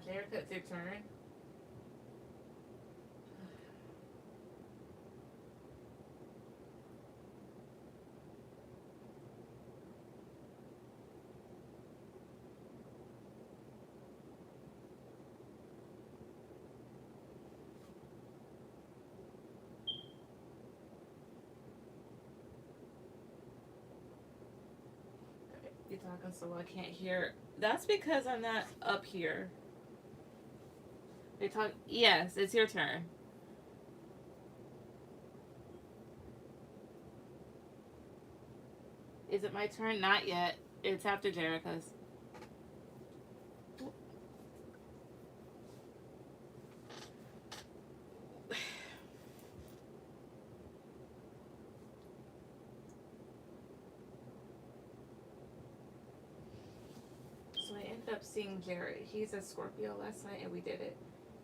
Jerica, it's your turn. You're talking so low I can't hear. That's because I'm not up here. They talk. Yes, it's your turn. Is it my turn? Not yet. It's after Jerica's. Swaying. ended up seeing Jared. He's a Scorpio last night, and we did it.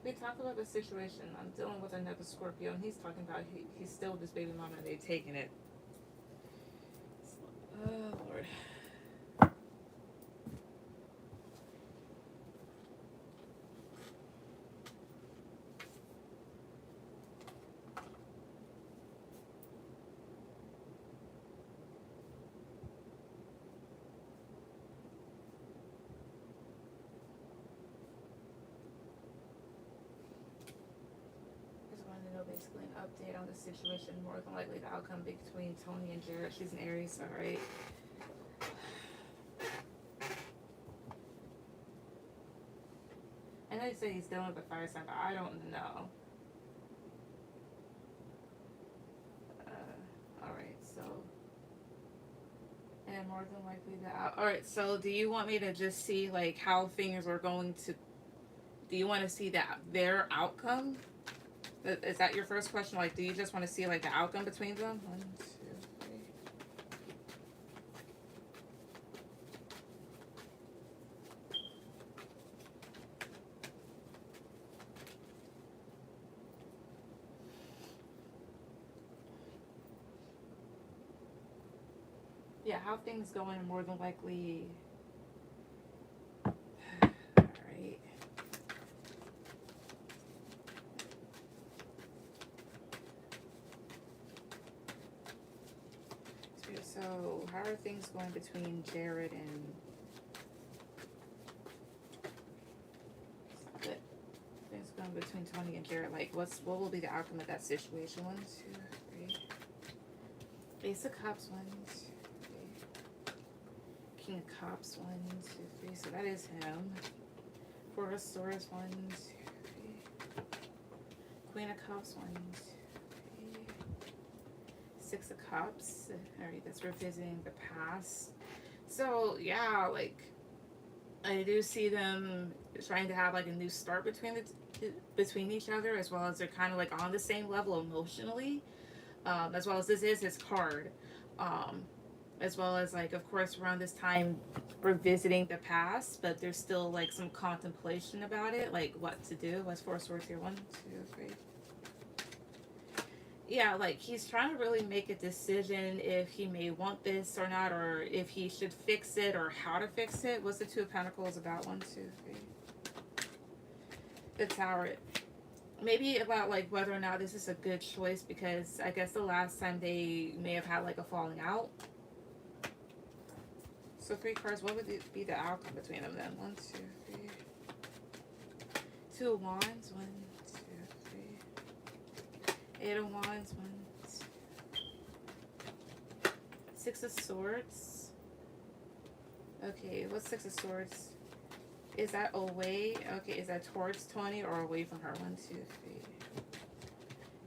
We talked about the situation. I'm dealing with another Scorpio, and he's talking about he's still with his baby mama, and they're taking it. Oh, Lord. Basically an update on the situation. More than likely the outcome between Tony and Jared. She's an Aries, alright. I know you say he's dealing with the fire sign, but I don't know. Alright, so. And more than likely the alright, so do you want me to just see like how things are going to, do you want to see that their outcome? Is that your first question? Like, do you just want to see, like, the outcome between them? 1, 2, 3. Yeah, how things going more than likely. Alright. So, how are things going between Jared and things going between Tony and Jared? Like, what will be the outcome of that situation? 1, 2, 3. Ace of Cups. 1, 2, 3. King of Cups. 1, 2, 3. So that is him. Four of Swords. 1, 2, 3. Queen of Cups. 1, 2. 6 of Cups. Alright, that's revisiting the past. So, yeah, like, I do see them trying to have, like, a new start between each other, as well as they're kind of, like, on the same level emotionally, as well as this is his card. As well as, like, of course, around this time, revisiting the past, but there's still, like, some contemplation about it, like, what to do. What's 4 swords here? 1, 2, 3. Yeah, like, he's trying to really make a decision if he may want this or not, or if he should fix it, or how to fix it. What's the 2 of Pentacles about? 1, 2, 3. The Tower. Maybe about, like, whether or not this is a good choice, because I guess the last time they may have had, like, a falling out. So 3 cards, what would be the outcome between them then? 1, 2, 3. 2 of Wands. 1, 8 of Wands. 1, 2. 6 of Swords. Okay, what's 6 of Swords? Is that away? Okay, is that towards Tony or away from her? 1, 2,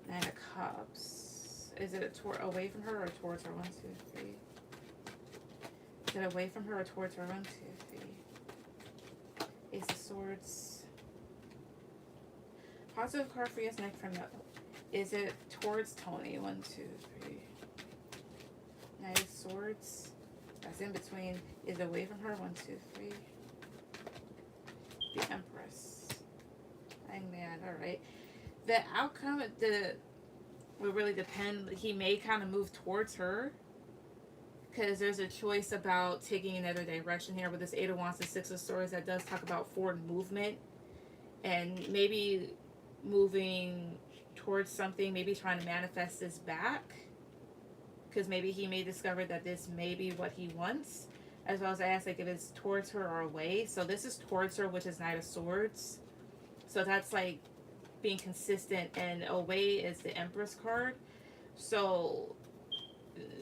3. 9 of Cups. Is it away from her or towards her? 1, 2, 3. Is it away from her or towards her? 1, 2, 3. Ace of Swords. Positive card for yes, neck from the. Is it towards Tony? 1, 2, 3. 9 of Swords. That's in between. Is it away from her? 1, 2, 3. The Empress. Hangman. Alright. The outcome will really depend. He may kind of move towards her, because there's a choice about taking another direction here with this 8 of Wands and 6 of Swords. That does talk about forward movement and maybe moving towards something, maybe trying to manifest this back, because maybe he may discover that this may be what he wants, as well as I asked, like, if it's towards her or away. So this is towards her, which is Knight of Swords, so that's like being consistent, and away is the Empress card, so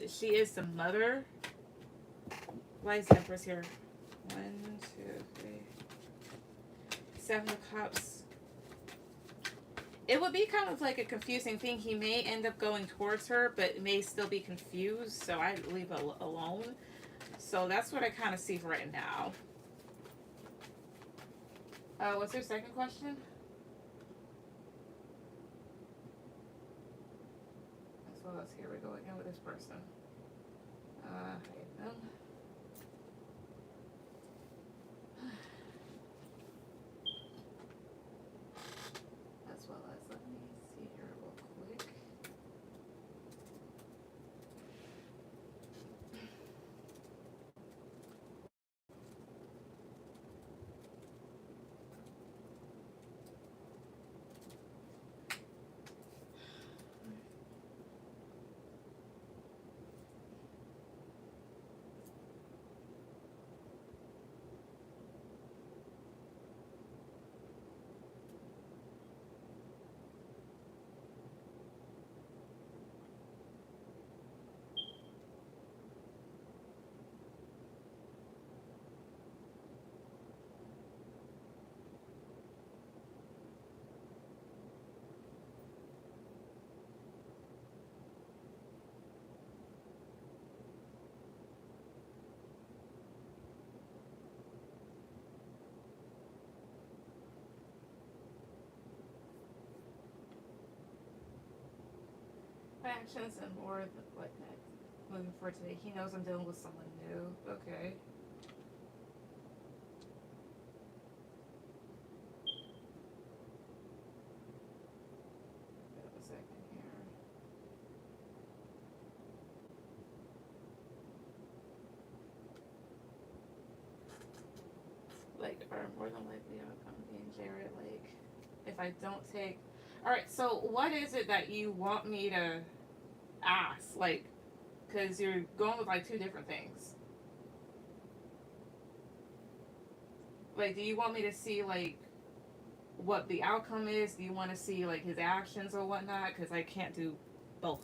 she is the mother. Why is the Empress here? 1, 2, 3. 7 of Cups. It would be kind of like a confusing thing. He may end up going towards her, but may still be confused, so I leave it alone. So that's what I kind of see right now. What's your second question? As well as here we go again with this person. Hide them. connections and more like moving forward today. He knows I'm dealing with someone new. Okay. Wait a second here. Like, or more than likely I'm being Jared. Like, if I don't take. All right. So what is it that you want me to ask? Like, because you're going with like two different things. Like, do you want me to see like what the outcome is? Do you want to see like his actions or whatnot? Because I can't do both.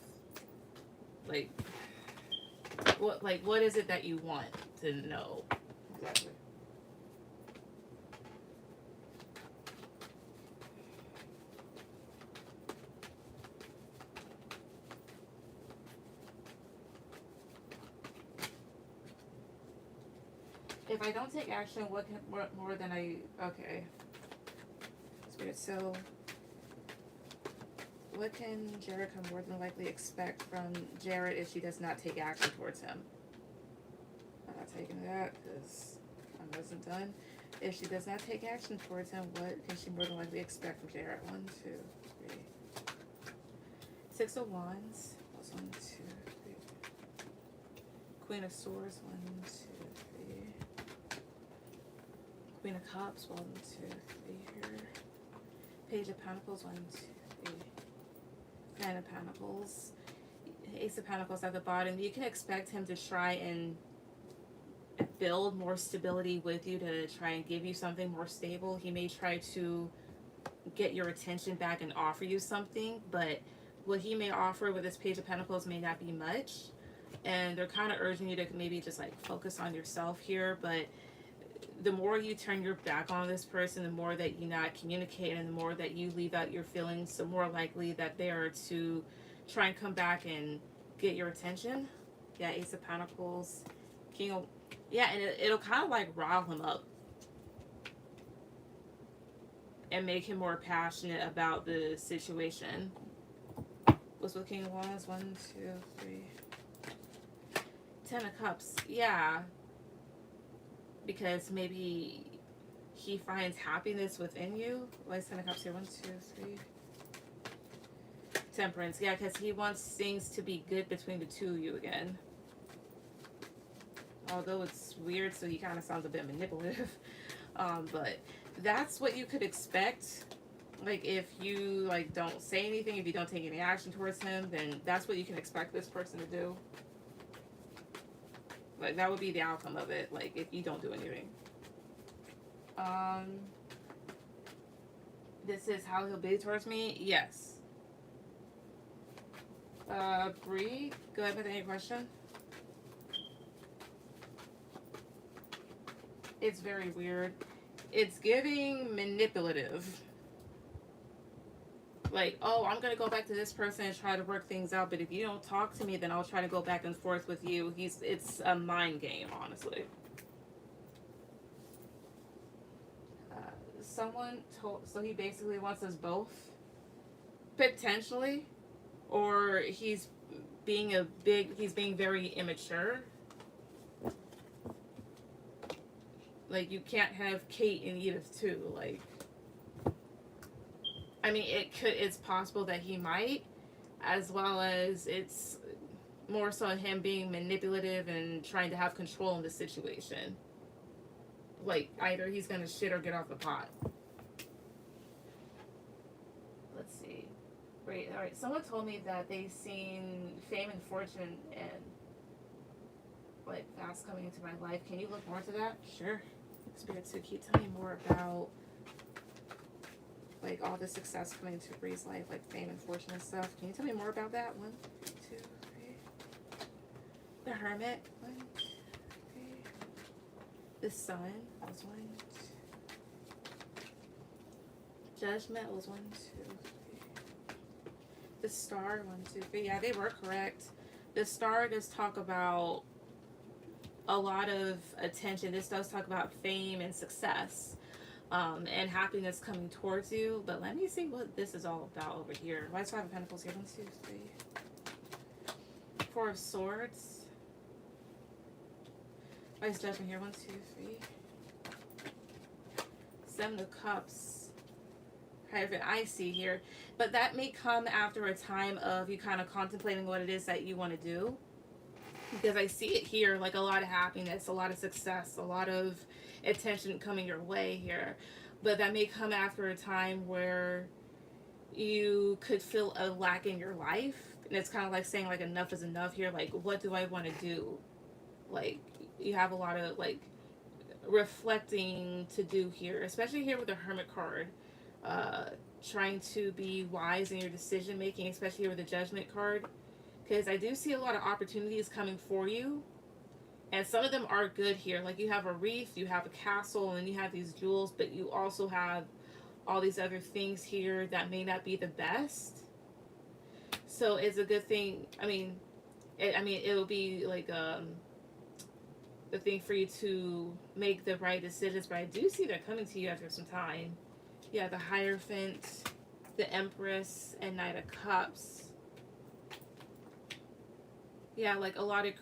Like, what is it that you want to know exactly? If I don't take action, what can more than I? Okay. Spirit. So, what can Jerica more than likely expect from Jared if she does not take action towards him? I'm not taking that because I wasn't done. If she does not take action towards him, what can she more than likely expect from Jared? 1, 2, 3. 6 of Wands. That's 1, 2, 3. Queen of Swords. 1, 2, 3. Queen of Cups. 1, 2, 3 here. Page of Pentacles. 1, 2, 3. Nine of Pentacles. Ace of Pentacles at the bottom. You can expect him to try and build more stability with you, to try and give you something more stable. He may try to get your attention back and offer you something, but what he may offer with this Page of Pentacles may not be much, and they're kind of urging you to maybe just like focus on yourself here. But the more you turn your back on this person, the more that you not communicate, and the more that you leave out your feelings, the more likely that they are to try and come back and get your attention. Yeah, Ace of Pentacles, King of... Yeah, and it'll kind of like rile him up and make him more passionate about the situation. What's with King of Wands? 1, 2, 3. 10 of Cups. Yeah. Because maybe he finds happiness within you. Why is 10 of Cups here? 1, 2, 3. Temperance. Yeah, because he wants things to be good between the two of you again. Although it's weird, so he kind of sounds a bit manipulative. But that's what you could expect. Like, if you like don't say anything, if you don't take any action towards him, then that's what you can expect this person to do. Like, that would be the outcome of it, like, if you don't do anything. This is how he'll be towards me? Yes. Bree, go ahead with any question. It's very weird. It's giving manipulative. Like, oh, I'm going to go back to this person and try to work things out, but if you don't talk to me, then I'll try to go back and forth with you. It's a mind game, honestly. Someone told... So he basically wants us both? Potentially. Or he's being very immature. Like, you can't have Kate and Edith too. Like, I mean, it's possible that he might, as well as it's more so him being manipulative and trying to have control in the situation. Like, either he's gonna shit or get off the pot. Let's see. Wait, alright, someone told me that they've seen fame and fortune and, like, fast coming into my life. Can you look more into that? Sure. Spirit Suki, tell me more about, like, all the success coming into Bree's life, like fame and fortune and stuff. Can you tell me more about that? 1, 2, 3. The Hermit. 1, 2, 3. The Sun was 1, 2. Judgment was 1, 2, 3. The Star, 1, 2, 3. Yeah, they were correct. The Star does talk about a lot of attention. This does talk about fame and success, and happiness coming towards you. But let me see what this is all about over here. Why is 5 of Pentacles here? 1, 2, 3. Four of Swords. Vice Judgment here. 1, 2, 3. Seven of Cups. Hierophant, I see here. But that may come after a time of you kind of contemplating what it is that you want to do. Because I see it here, like a lot of happiness, a lot of success, a lot of attention coming your way here. But that may come after a time where you could feel a lack in your life. And it's kind of like saying, like, enough is enough here. Like, what do I want to do? Like, you have a lot of, like, reflecting to do here, especially here with the Hermit card. Trying to be wise in your decision making, especially here with the Judgment card. Because I do see a lot of opportunities coming for you. And some of them are good here. Like, you have a wreath, you have a castle, and you have these jewels, but you also have all these other things here that may not be the best. So it's a good thing. It'll be like the thing for you to make the right decisions. But I do see they're coming to you after some time. Yeah, the Hierophant, the Empress, and Knight of Cups. Yeah, like a lot of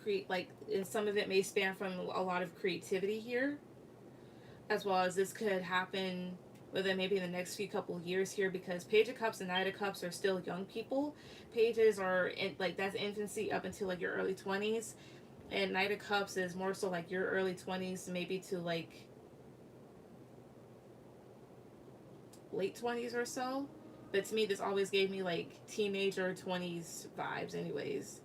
and some of it may span from a lot of creativity here, as well as this could happen within maybe in the next few couple of years here, because Page of Cups and Knight of Cups are still young people. Pages are that's infancy up until like your early 20s, and Knight of Cups is more so like your early 20s, maybe to like late 20s or so. But to me, this always gave me like teenager 20s vibes anyways.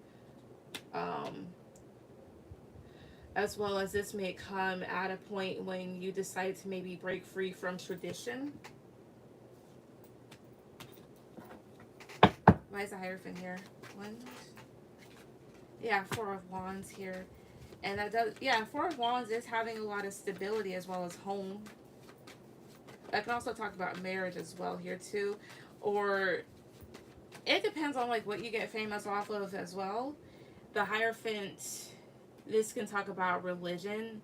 As well as this may come at a point when you decide to maybe break free from tradition. Why is the Hierophant here? One. Yeah, Four of Wands here. And that does, yeah, Four of Wands is having a lot of stability as well as home. I can also talk about marriage as well here too. Or it depends on like what you get famous off of as well. The Hierophant, this can talk about religion.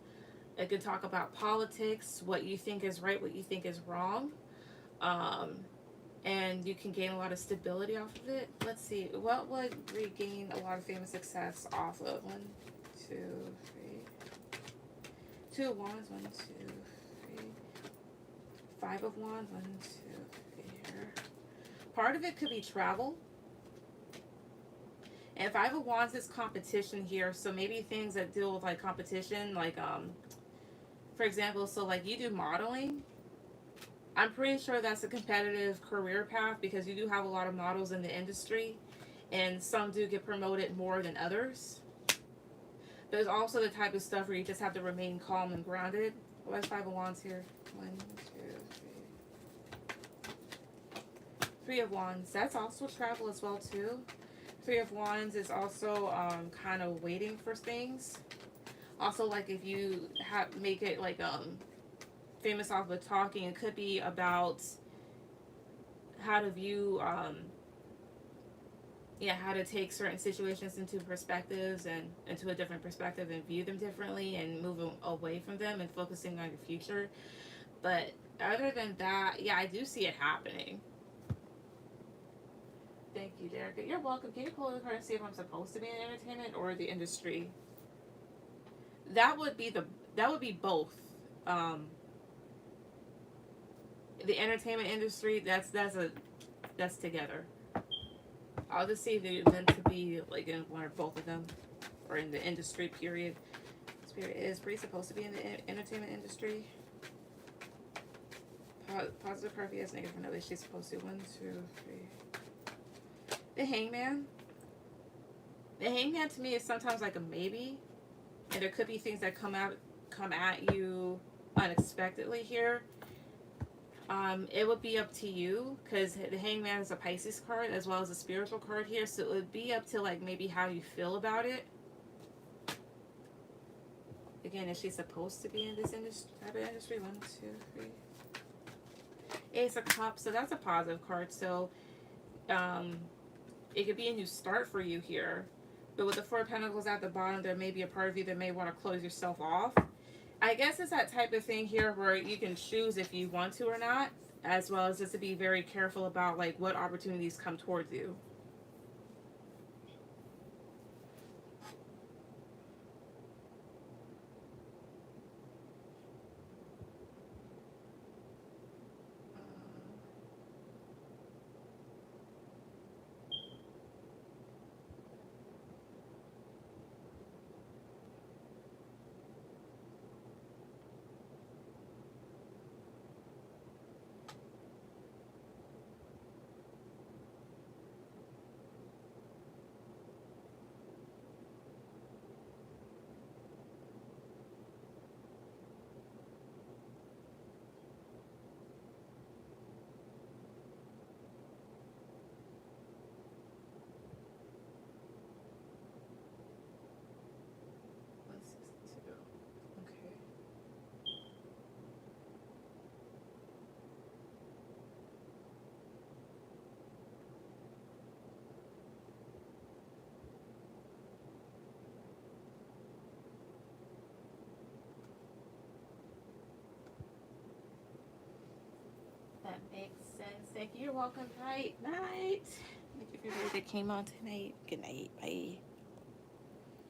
It can talk about politics, what you think is right, what you think is wrong. And you can gain a lot of stability off of it. Let's see, what would regain a lot of famous success off of? 1, 2, 3. 2 of Wands, 1, 2, 3. 5 of Wands, 1, 2, 3 here. Part of it could be travel. And 5 of Wands is competition here. So maybe things that deal with like competition, like for example, so like you do modeling. I'm pretty sure that's a competitive career path, because you do have a lot of models in the industry, and some do get promoted more than others. There's also the type of stuff where you just have to remain calm and grounded. What's 5 of Wands here? 1, 2, 3. 3 of Wands. That's also travel as well too. 3 of Wands is also kind of waiting for things. Also, like if you make it like famous off of talking, it could be about how to view how to take certain situations into perspectives and into a different perspective and view them differently and move away from them and focusing on your future. But other than that, yeah, I do see it happening. Thank you, Derek. You're welcome. Can you pull the card and see if I'm supposed to be in entertainment or the industry? That would be both. The entertainment industry, that's together. I'll just see if they're meant to be like in one or both of them, or in the industry. Period. Spirit is Bree supposed to be in the entertainment industry? Positive card, yes. Negative for no. She's supposed to. 1, 2, 3. The Hangman. The Hangman to me is sometimes like a maybe, and there could be things that come at you unexpectedly here. It would be up to you, because the Hangman is a Pisces card as well as a spiritual card here, so it would be up to like maybe how you feel about it. Again, is she supposed to be in this type of industry? 1, 2, 3. Ace of Cups, so that's a positive card. So it could be a new start for you here. But with the Four of Pentacles at the bottom, there may be a part of you that may want to close yourself off. I guess it's that type of thing here where you can choose if you want to or not, as well as just to be very careful about like what opportunities come towards you. That makes sense. Thank you. You're welcome. Night. Night. Thank you for everybody that came on tonight. Good night. Bye.